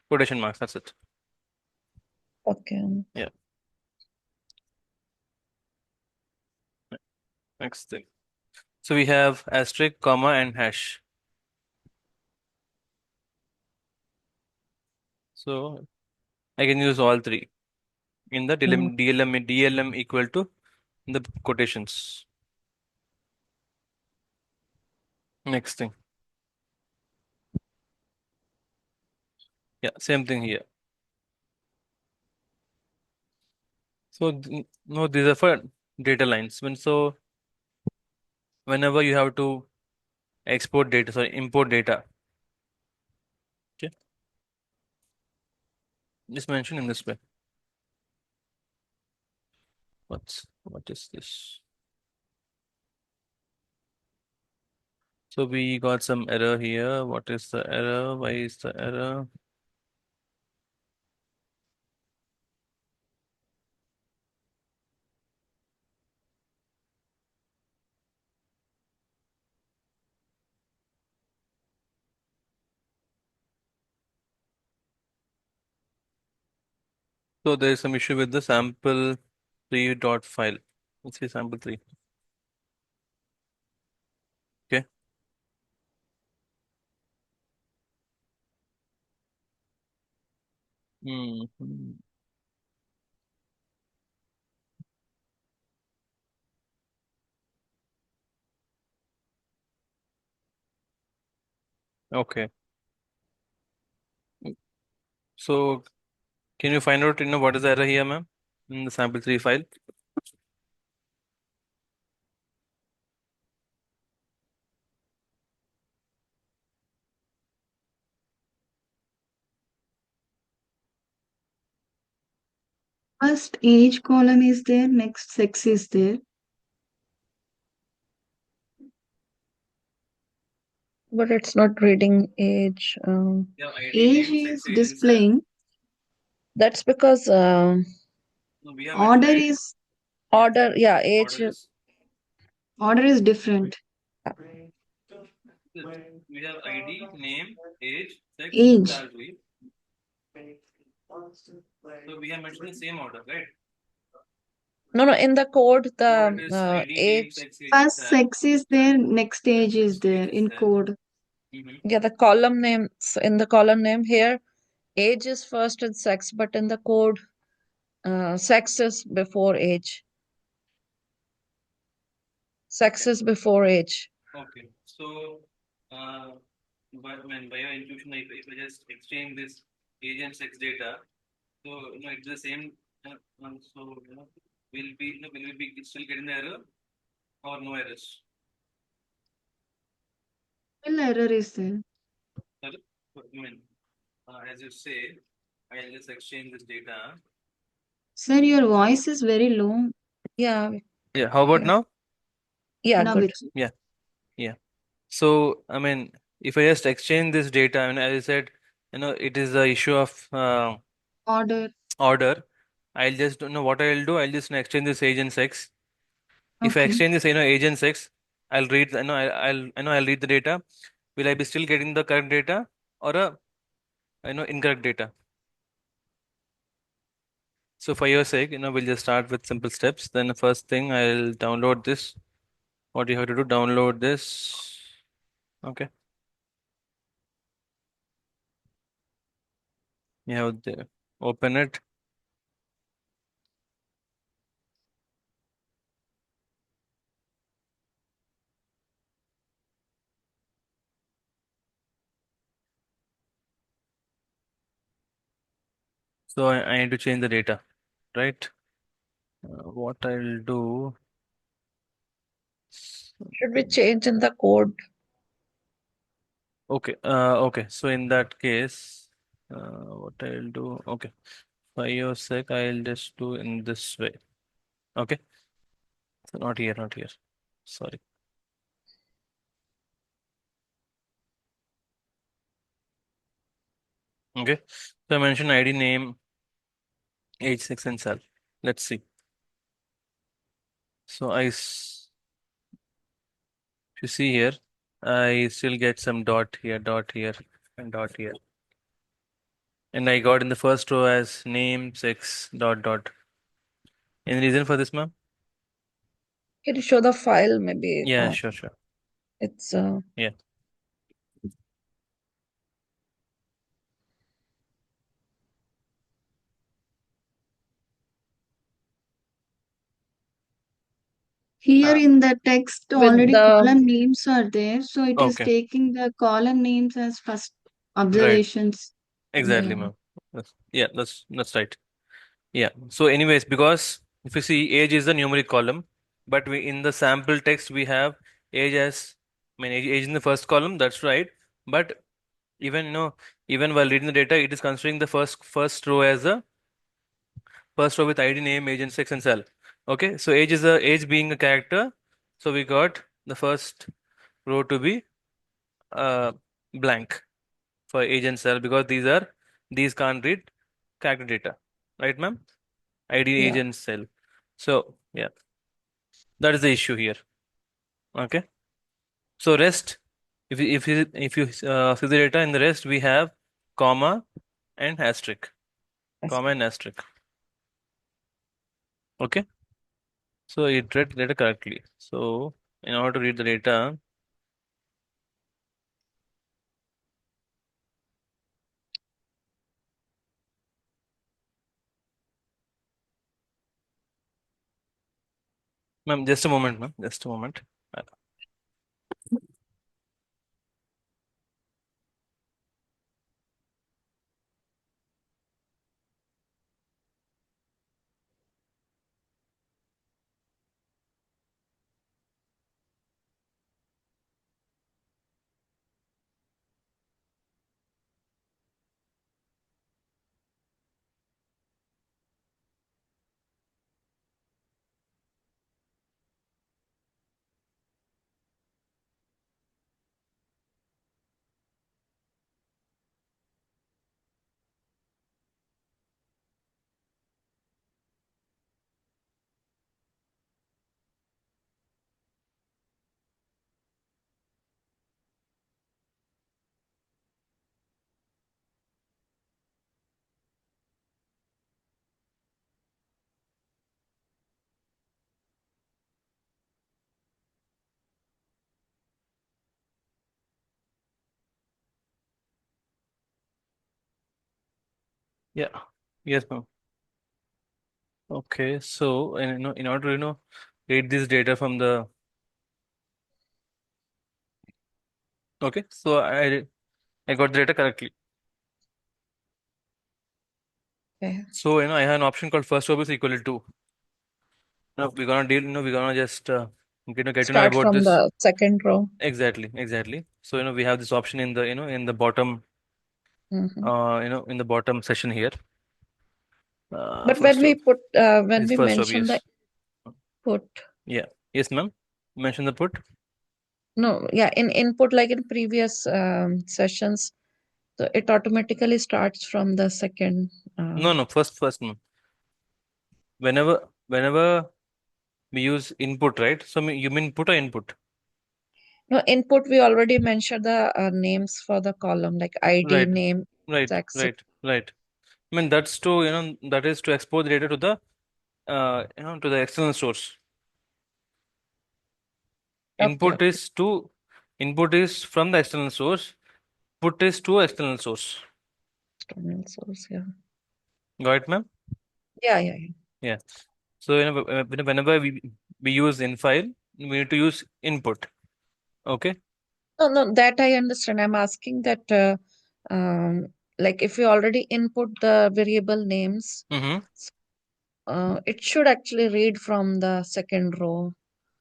quotation marks. That's it. Okay. Yeah. Next thing. So we have asterisk, comma, and hash. So I can use all three in the Mm. DLM equal to the quotations. Next thing. Yeah, same thing here. So no, these are for data lines. Whenever you have to export data, sorry, import data. Okay, just mention in this way. What is this? So we got some error here. What is the error? Why is the error? So there is some issue with the sample 3 dot file. Let's see sample 3. Okay. Hmm. Okay. So can you find out, what is the error here, ma'am, in the sample 3 file? First age column is there, next sex is there. But it's not reading age. Yeah, Age is displaying, That's because No, we have mentioned order ID. is order, yeah, age. order is different. We have ID, name, age, sex, Age. salary. So we have mentioned the same order, right? No, in the code, Code is the ID, name, age, sex, age, and First sal. sex is there, next age is Next age there is in sal. code. yeah, the column name, in the column name here, age is first and sex, but in the code, sex is before age. Sex is before age. Okay. So, by your intuition, if I just exchange this age and sex data, so it's the same. So will we be still getting the error or no errors? Still error is there. Sorry? As you say, I'll just exchange this data. Sir, your voice is very low. Yeah, Yeah. How about yeah, now? yeah, Now good. it's Yeah. Yeah. So, if I just exchange this data, as I said, it is the issue of order. order. I'll just what I'll do. I'll just exchange this age and sex. If I Okay. exchange this age and sex, I'll read. I'll read the data. Will I be still getting the correct data or a incorrect data? So for your sake, we'll just start with simple steps. Then the first thing, I'll download this. What you have to do, download this. Okay. You have to open it. So I need to change the data, right? What I'll do. Should we change in the code? Okay. Okay. So in that case, what I'll do. Okay. For your sake, I'll just do in this way. Okay. So not here, not here. Sorry. Okay. So I mentioned ID, name, age, sex, and cell. Let's see. So if you see here, I still get some dot here, and dot here. And I got in the first row as name, sex, dot, dot. Any reason for this, ma'am? Can you show the file? Maybe Yeah, sure, sure. it's Yeah. Here Ah, in the text, with already the column names are there. So it is okay. taking the column names as first Right. observations. Exactly, yeah. ma'am. Yeah, that's right. Yeah. So anyways, because if you see age is the numeric column, but we in the sample text we have age as age in the first column, that's right. But even even while reading the data, it is considering the first row as the first row with ID, name, age, and sex and cell. Okay, so age being a character, so we got the first row to be uh blank for age and cell because these can't read character data, right, ma'am? ID, age, Yeah. and cell. So yeah, that is the issue here. Okay, so rest. If you see the data in the rest, we have comma and asterisk, That's comma and asterisk. Okay, so it read data correctly. So in order to read the data, ma'am, just a moment, ma'am, just a moment. Yeah, yes, ma'am. Okay, so and in order to read this data from the okay, so I got the data correctly. okay. So I have an option called first row is equal to 2. Now we're gonna deal, we're gonna just get to know Start about from this. the second row. Exactly, exactly. So we have this option in the in the bottom Hmm. in the bottom section here. But First row when is we first row, mention the yes. input, Yeah. Yes, ma'am. Mention the put. no, yeah, in input like in previous sessions, so it automatically starts from the second. No, no, first, ma'am. whenever we use input, right? So you mean put or input? No, input, we already mentioned the names for the column, like ID, Right, name, right, sex. right. I mean, that's to, that is to export the data to the, to the external source. Okay, Input okay. is to, input is from the external source. Put is to external source. External source, yeah. Got it, ma'am? Yeah, yeah, yeah. Yeah. So, whenever we use infile, we need to use input. Okay. No, no, that I understand. I'm asking that, like if we already input the variable names, Mm-hmm. it should actually read from the second row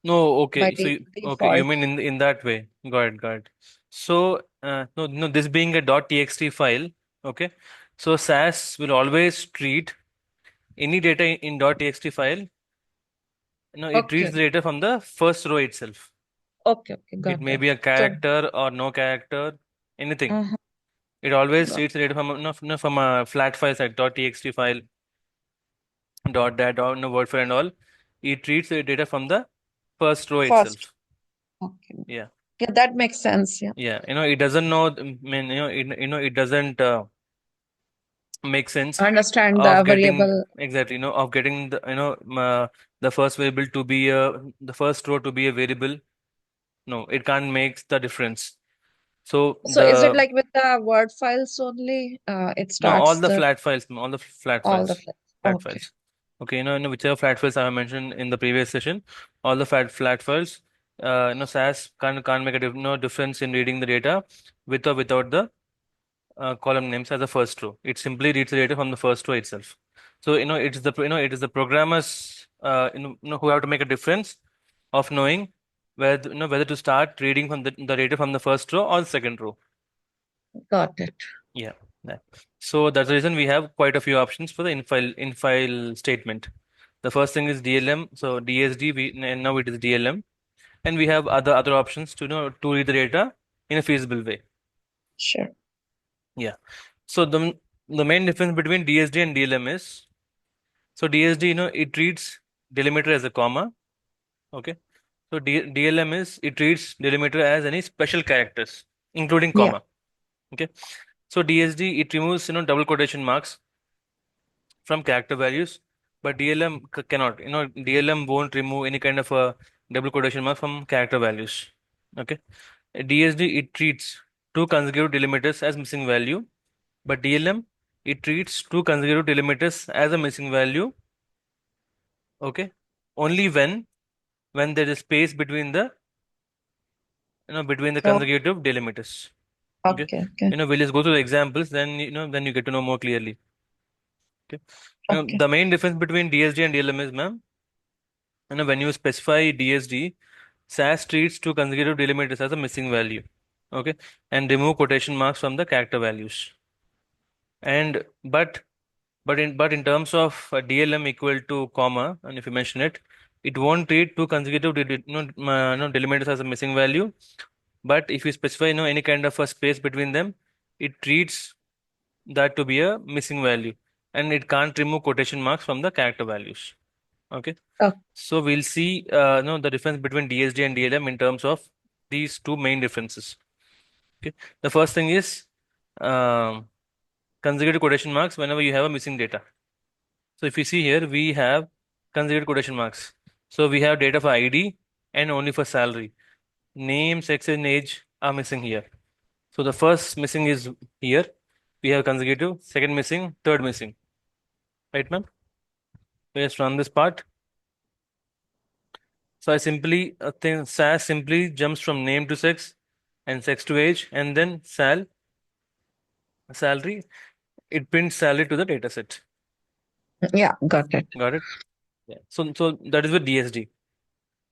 No, by okay. So, okay, you default. mean in that way. Got it, got it. So, no, this being a .txt file, okay. So, SAS will always treat any data in .txt file. It reads Okay, the data from the first row itself. okay, okay, It got may that. be a So, character or no character, anything. uh It always reads the data from from a flat file like .txt file, dot that, or no word file and all. It reads the data from the first row first, itself. okay. Yeah, Yeah, that makes sense. Yeah. yeah. It doesn't know. I mean, it doesn't make sense Understand the of getting variable. exactly. Of getting the the first variable to be the first row to be a variable. No, it can't make the difference. So So is it the like with the word files only? It no, all starts the the flat files, all the flat all the files, flags. flat Okay, files. Okay, whichever flat files I have mentioned in the previous session, all the flat files, SAS can't make a no difference in reading the data with or without the column names as a first row. It simply reads the data from the first row itself. So it is the programmers who have to make a difference of knowing whether whether to start reading from the data from the first row or the second row. got it. Yeah. Yeah. So that's the reason we have quite a few options for the infile statement. The first thing is DLM. So DSD, and now it is DLM, and we have other options to to read the data in a feasible way. Sure. Yeah. So the main difference between DSD and DLM is, so DSD, it treats delimiter as a comma. Okay. So DLM is, it treats delimiter as any special characters, including Yeah. comma. Okay. So DSD, it removes double quotation marks from character values, but DLM cannot. DLM won't remove any kind of a double quotation mark from character values. Okay. DSD, it treats two consecutive delimiters as missing value, but DLM, it treats two consecutive delimiters as a missing value. Okay. Only when there is space between the between the Oh, consecutive delimiters. Okay. okay, okay, We'll just go through the examples, then then you get to know more clearly. Okay. okay. The main difference between DSD and DLM is, ma'am, when you specify DSD, SAS treats two consecutive delimiters as a missing value. Okay. And remove quotation marks from the character values. And but in terms of DLM equal to comma, and if you mention it, it won't treat two consecutive delimiters as a missing value. But if you specify any kind of a space between them, it treats that to be a missing value, and it can't remove quotation marks from the character values. Okay. Oh, So we'll see the difference between DSD and DLM in terms of these two main differences. Okay. The first thing is um, consecutive quotation marks whenever you have a missing data. So if you see here, we have consecutive quotation marks. So we have data for ID and only for salary. Name, sex, and age are missing here. So the first missing is here. We have consecutive. Second missing. Third missing. Right, ma'am? Let's run this part. So I simply think SAS simply jumps from name to sex and sex to age, and then salary. It prints salary to the data set. yeah, got it. Got it? Yeah. So that is with DSD.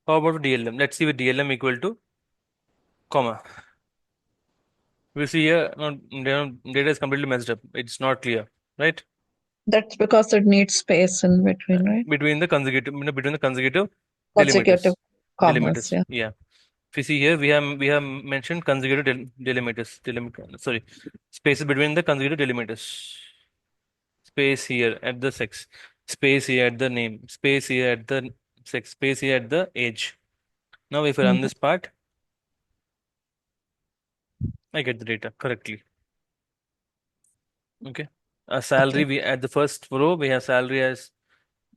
How about with DLM? Let's see with DLM equal to comma. We see here data is completely messed up. It's not clear, right? That's because it needs space in Uh, between, right? between the consecutive Consecutive delimiters. commas, Delimiters. yeah. Yeah. If you see here, we have mentioned consecutive delimiters. Sorry, spaces between the consecutive delimiters. Space here at the sex. space here at the name, space here at the sex, space here at the age. Now if I run this part, I get the data correctly. Okay. A salary, Okay. we at the first row we have salary as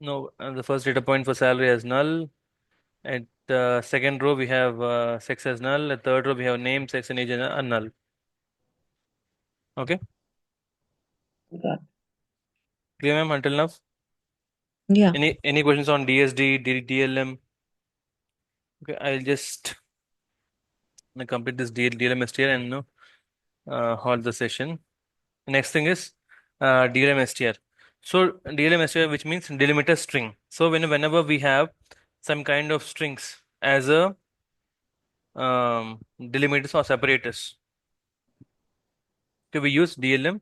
no, the first data point for salary as null. At the second row we have sex as null. At third row we have name, sex, and age as null. Okay. Got Clear, ma'am, until now? Yeah. Any questions on DSD, DLM? Okay, I'll just complete this DLM STR and hold the session. Next thing is DLM STR. So DLM STR, which means delimiter string. So whenever we have some kind of strings as a delimiters or separators, okay, we use DLM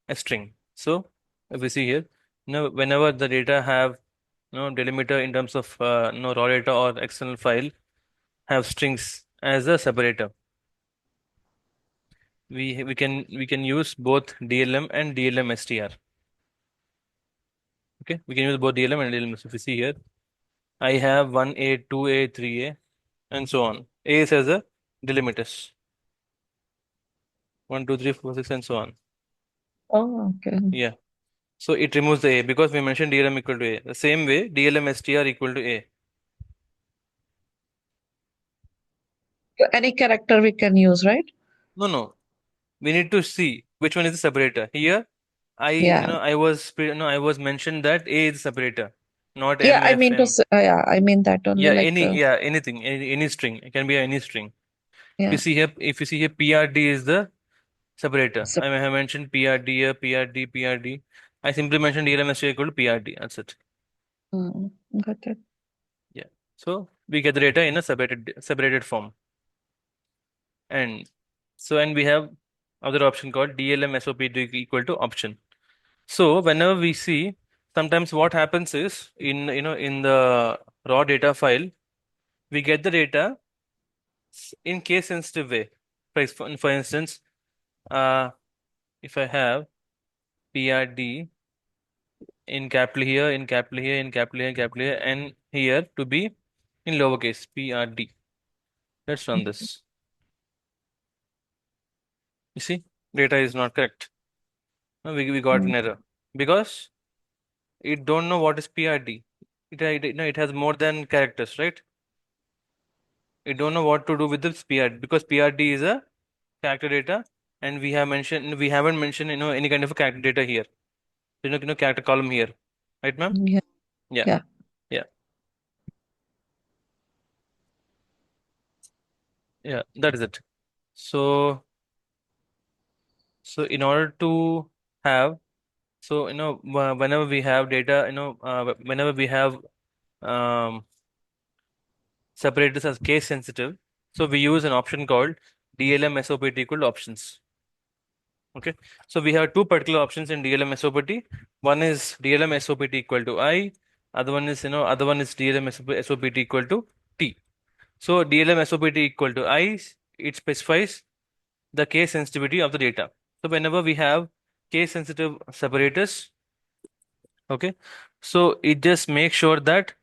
as string. So if we see here, whenever the data have delimiter in terms of raw data or external file have strings as a separator, we can use both DLM and DLM str. Okay, we can use both DLM and DLM. So if you see here, I have 1A, 2A, 3A, and so on. A is as a delimiters. 1, 2, 3, 4, 6, and so on. Oh, okay. Yeah. So it removes the A because we mentioned DLM equal to A. The same way, DLM str equal to A. So any character we can use, right? No, no. We need to see which one is the separator. Here, Yeah. I was mentioned that A is the separator, not Yeah, M, I F, mean to M. say, yeah, I mean that only like, Anything, any string. It can be any string. yeah. If you see here, PRD is the separator. So, I may have mentioned PRD here, PRD, PRD. I simply mentioned DLMS equal to PRD. That's it. mm, got it. Yeah. So we get the data in a separated form. And and we have other option called DLM SOP2 equal to option. So whenever we see, sometimes what happens is in the raw data file, we get the data in case sensitive way. For instance, uh, if I have PRD in capital here, in capital here, in capital here, capital here, and here to be in lowercase PRD. Let's run this. You see, data is not correct. No, we got Mm, an error because it don't know what is PRD. It has more than characters, right? It don't know what to do with this PRD because PRD is a character data, and we haven't mentioned any kind of a character data here. Character column here, right, ma'am? Yeah. Yeah, Yeah. yeah, yeah. That is it. So in order to have whenever we have data, whenever we have um, separators as case sensitive, so we use an option called DLM SOPT equal to options. Okay, so we have two particular options in DLM SOPT. One is DLM SOPT equal to I. Other one is DLM SOPT equal to T. So DLM SOPT equal to I, it specifies the case sensitivity of the data. So whenever we have case sensitive separators, okay, so it just makes sure that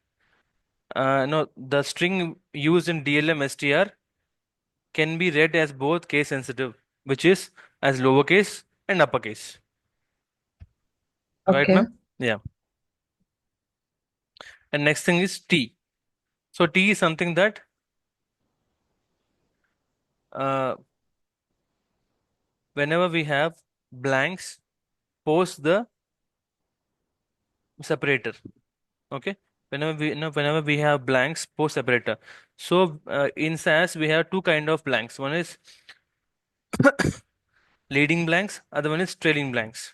no, the string used in DLM STR can be read as both case sensitive, which is as lowercase and uppercase. Right, Okay. ma'am? Yeah. And next thing is T. So T is something that uh, whenever we have blanks post the separator. Okay. Whenever we have blanks post separator. So in SAS we have two kind of blanks. One is leading blanks, other one is trailing blanks.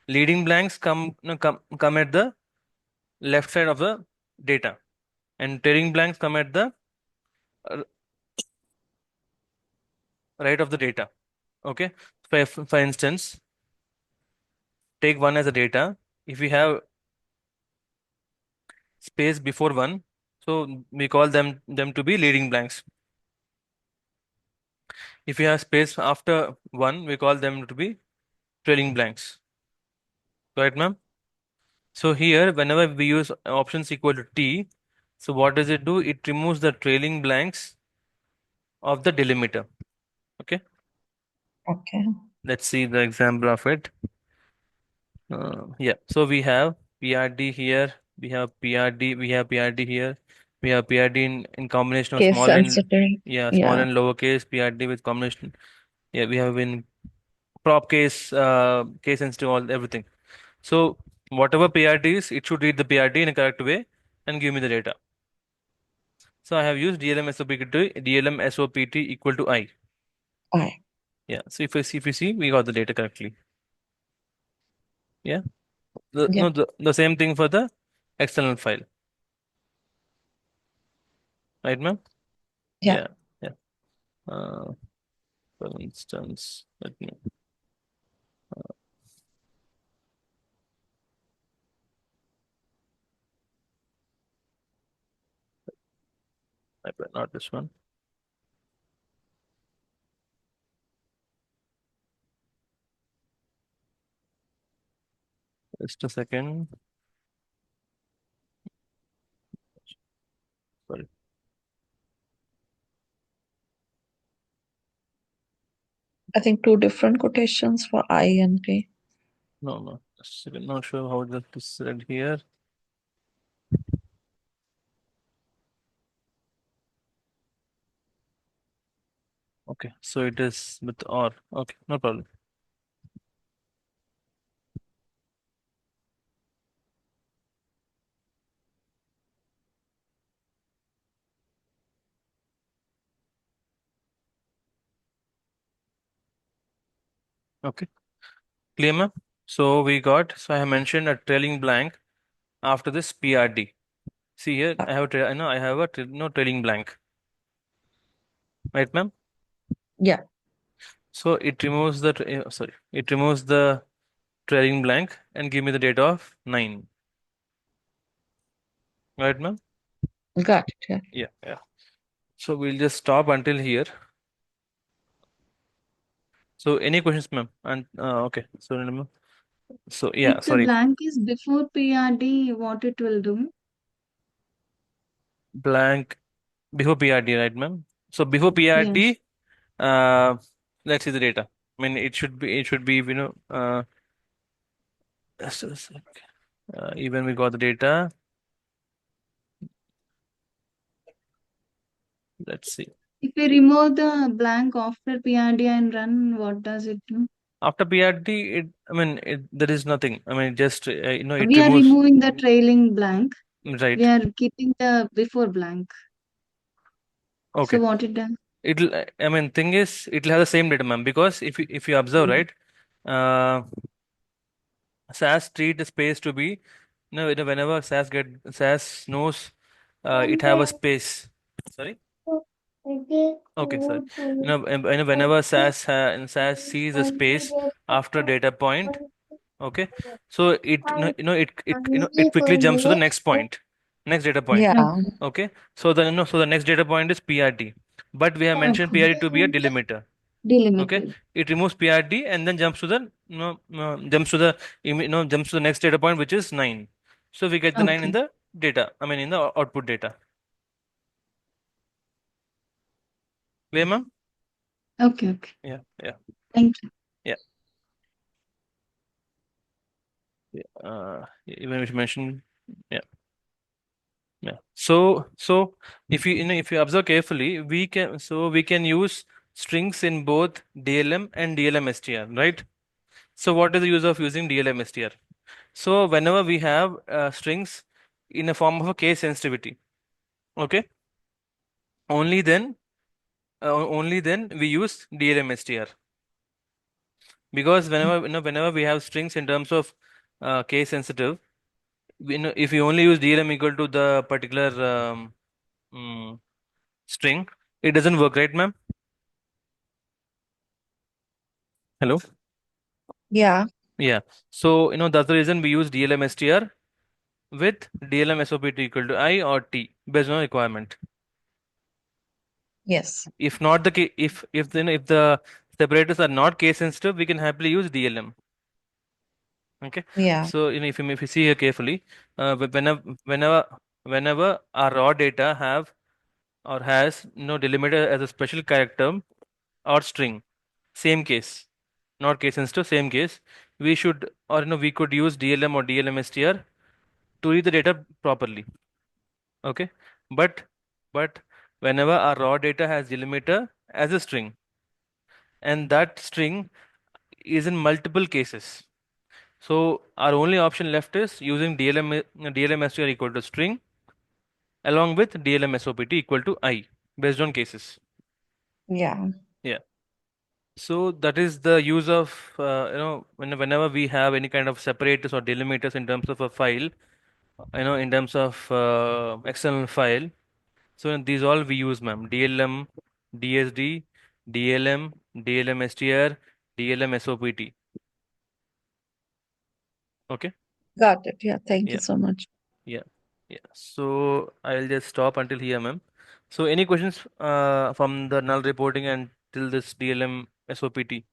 Leading blanks come at the left side of the data, and trailing blanks come at the uh, right of the data. Okay. For instance, take one as a data. If we have space before one, so we call them to be leading blanks. If we have space after one, we call them to be trailing blanks. Right, ma'am? So here, whenever we use options equal to T, so what does it do? It removes the trailing blanks of the delimiter. Okay, Okay. let's see the example of it. Yeah, so we have PRD here, we have PRD, we have PRD here, we have PRD in combination of Case small and, sensitive. yeah, small Yeah. and lowercase, PRD with combination. Yeah, we have in prop case, case sensitive, all everything. So whatever PRD is, it should read the PRD in a correct way and give me the data. So I have used DLM SOPT equal to I. I. Yeah. So if you see, we got the data correctly. Yeah. Yeah. No, the same thing for the external file, right, ma'am? Yeah. Yeah. Yeah. Uh, for instance, let me. Not this one. Just a second. Sorry. I think two different quotations for I and K. No, no. Just a second. Not sure how that is read here. Okay. So it is with or. Okay. No problem. Okay. Clear, ma'am? So we got. So I have mentioned a trailing blank after this PRD. See here, I have a no, I have a no trailing blank, right, ma'am? Yeah. So it removes the sorry, it removes the trailing blank and give me the data of 9, right, ma'am? Got it. Yeah. Yeah, yeah. So we'll just stop until here. So any questions, ma'am? And okay, so ma'am. So yeah, If the sorry, blank is before PRD, what it will do? blank before PRD, right, ma'am? So before Yes. PRD, let's see the data. I mean, it should be, just a sec. Even we got the data. Let's see. If we remove the blank after PRD and run, what does it do? After PRD, I mean, there is nothing. I mean, just, it We are removes, removing the trailing blank. We right? are keeping the before blank. So Okay. what it does? I mean, thing is, it'll have the same data, ma'am, because if you observe, right, uh, SAS treat the space to be, whenever SAS knows, it have a space. Sorry? Okay, sorry. Whenever SAS sees a space after data point, okay, so it quickly jumps to the next point, next data point. Yeah. Okay, so the next data point is PRD, but we have mentioned Okay. PRD to be a delimiter. Okay, Delimited. it removes PRD and then jumps to the jumps to the next data point, which is 9. So we get the 9 in Okay. the data. I mean, in the output data. Clear, ma'am? Okay. Okay. Yeah, yeah, Thank you. yeah. Yeah. Even if you mentioned, yeah. Yeah. So if you observe carefully, we can use strings in both DLM and DLM STR, right? So what is the use of using DLM STR? So whenever we have strings in a form of a case sensitivity, okay, only then only then we use DLM STR, because whenever we have strings in terms of case sensitive, if you only use DLM equal to the particular mm, string, it doesn't work, right, ma'am? Hello? Yeah. Yeah. So, that's the reason we use DLM STR with DLM SOPT equal to I or T based on requirement. Yes. If not the case, if the separators are not case sensitive, we can happily use DLM. Okay. Yeah. So if you see here carefully, whenever our raw data have or has delimiter as a special character or string, same case, not case sensitive, same case, we should, or we could use DLM or DLM-STR to read the data properly. Okay. But but whenever our raw data has delimiter as a string, and that string is in multiple cases, so our only option left is using DLM-STR equal to string along with DLM-SOPT equal to I based on cases. Yeah. Yeah. So that is the use of whenever we have any kind of separators or delimiters in terms of a file, in terms of external file. So these all we use, ma'am. DLM, DSD, DLM, DLM-STR, DLM-SOPT. Okay. Got it. Yeah. Thank you Yeah. so much. Yeah. Yeah. So I'll just stop until here, ma'am. So any questions from the null reporting and till this DLM-SOPT?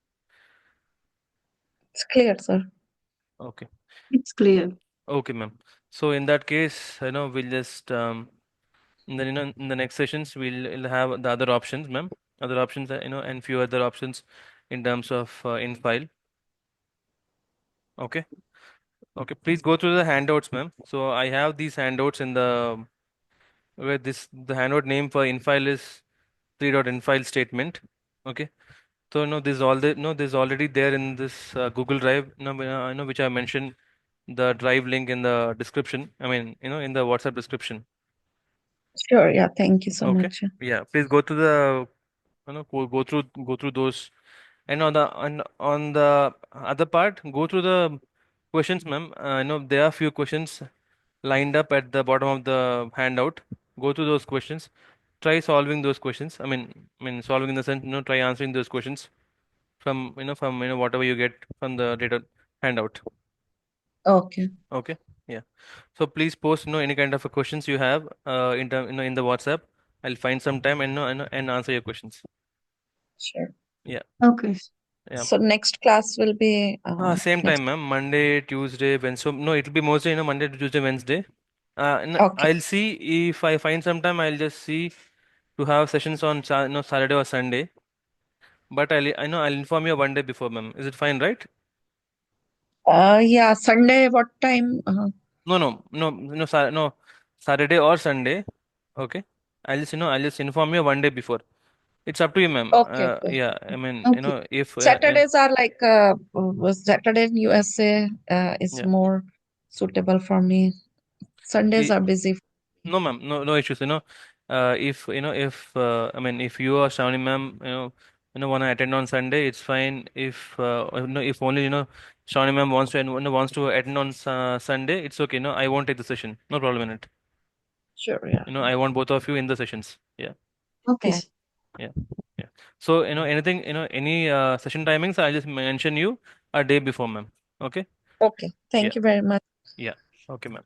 It's clear, sir. Okay. It's clear. Okay, ma'am. So in that case, we'll just then in the next sessions we'll have the other options, ma'am. Other options, and few other options in terms of in file. Okay. Okay. Please go through the handouts, ma'am. So I have these handouts in the where the handout name for in file is 3.infile statement. Okay. So no, this is all the no, this is already there in this Google Drive. No, I know which I mentioned the drive link in the description. I mean, in the WhatsApp description. Sure. Yeah. Thank you so Okay. much. Yeah. Please go to the go through those, and on the other part, go through the questions, ma'am. I know there are few questions lined up at the bottom of the handout. Go through those questions. Try solving those questions. I mean solving in the sense, try answering those questions from whatever you get from the data handout. Okay. Okay. Yeah. So please post any kind of questions you have in the WhatsApp. I'll find some time and answer your questions. Sure. Yeah. Okay. Yeah. So next class will be Same next. time, ma'am. Monday, Tuesday, Wednesday. So, no, it'll be mostly Monday, Tuesday, Wednesday. Okay. I'll see if I find some time. I'll just see to have sessions on Saturday or Sunday. But I'll inform you one day before, ma'am. Is it fine, right? Yeah. Sunday. What time? No, no, no, no, no, Saturday or Sunday. Okay. I'll just inform you one day before. It's up to you, ma'am. Okay. Okay. Yeah, I mean, Okay. if Saturdays are like Saturday in USA is yeah. more suitable for me. Sundays I- are busy. No, ma'am, no issues. If you or Shravani ma'am, wanna attend on Sunday, it's fine. If only Shravani ma'am wants to attend on Sunday, it's okay. No, I won't take the session. No problem in it. Sure. Yeah. I want both of you in the sessions. Yeah, Okay. Yeah. yeah, yeah. So anything, any session timings, I'll just mention you a day before, ma'am. Okay. Okay. Yeah, Thank you very much. yeah. Okay, ma'am.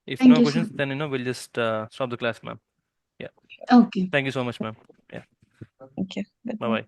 If Thank no you, sir. questions, then we'll just stop the class, ma'am. Yeah. Okay. Thank you so much, ma'am. Yeah. Thank you. Bye Goodbye. bye.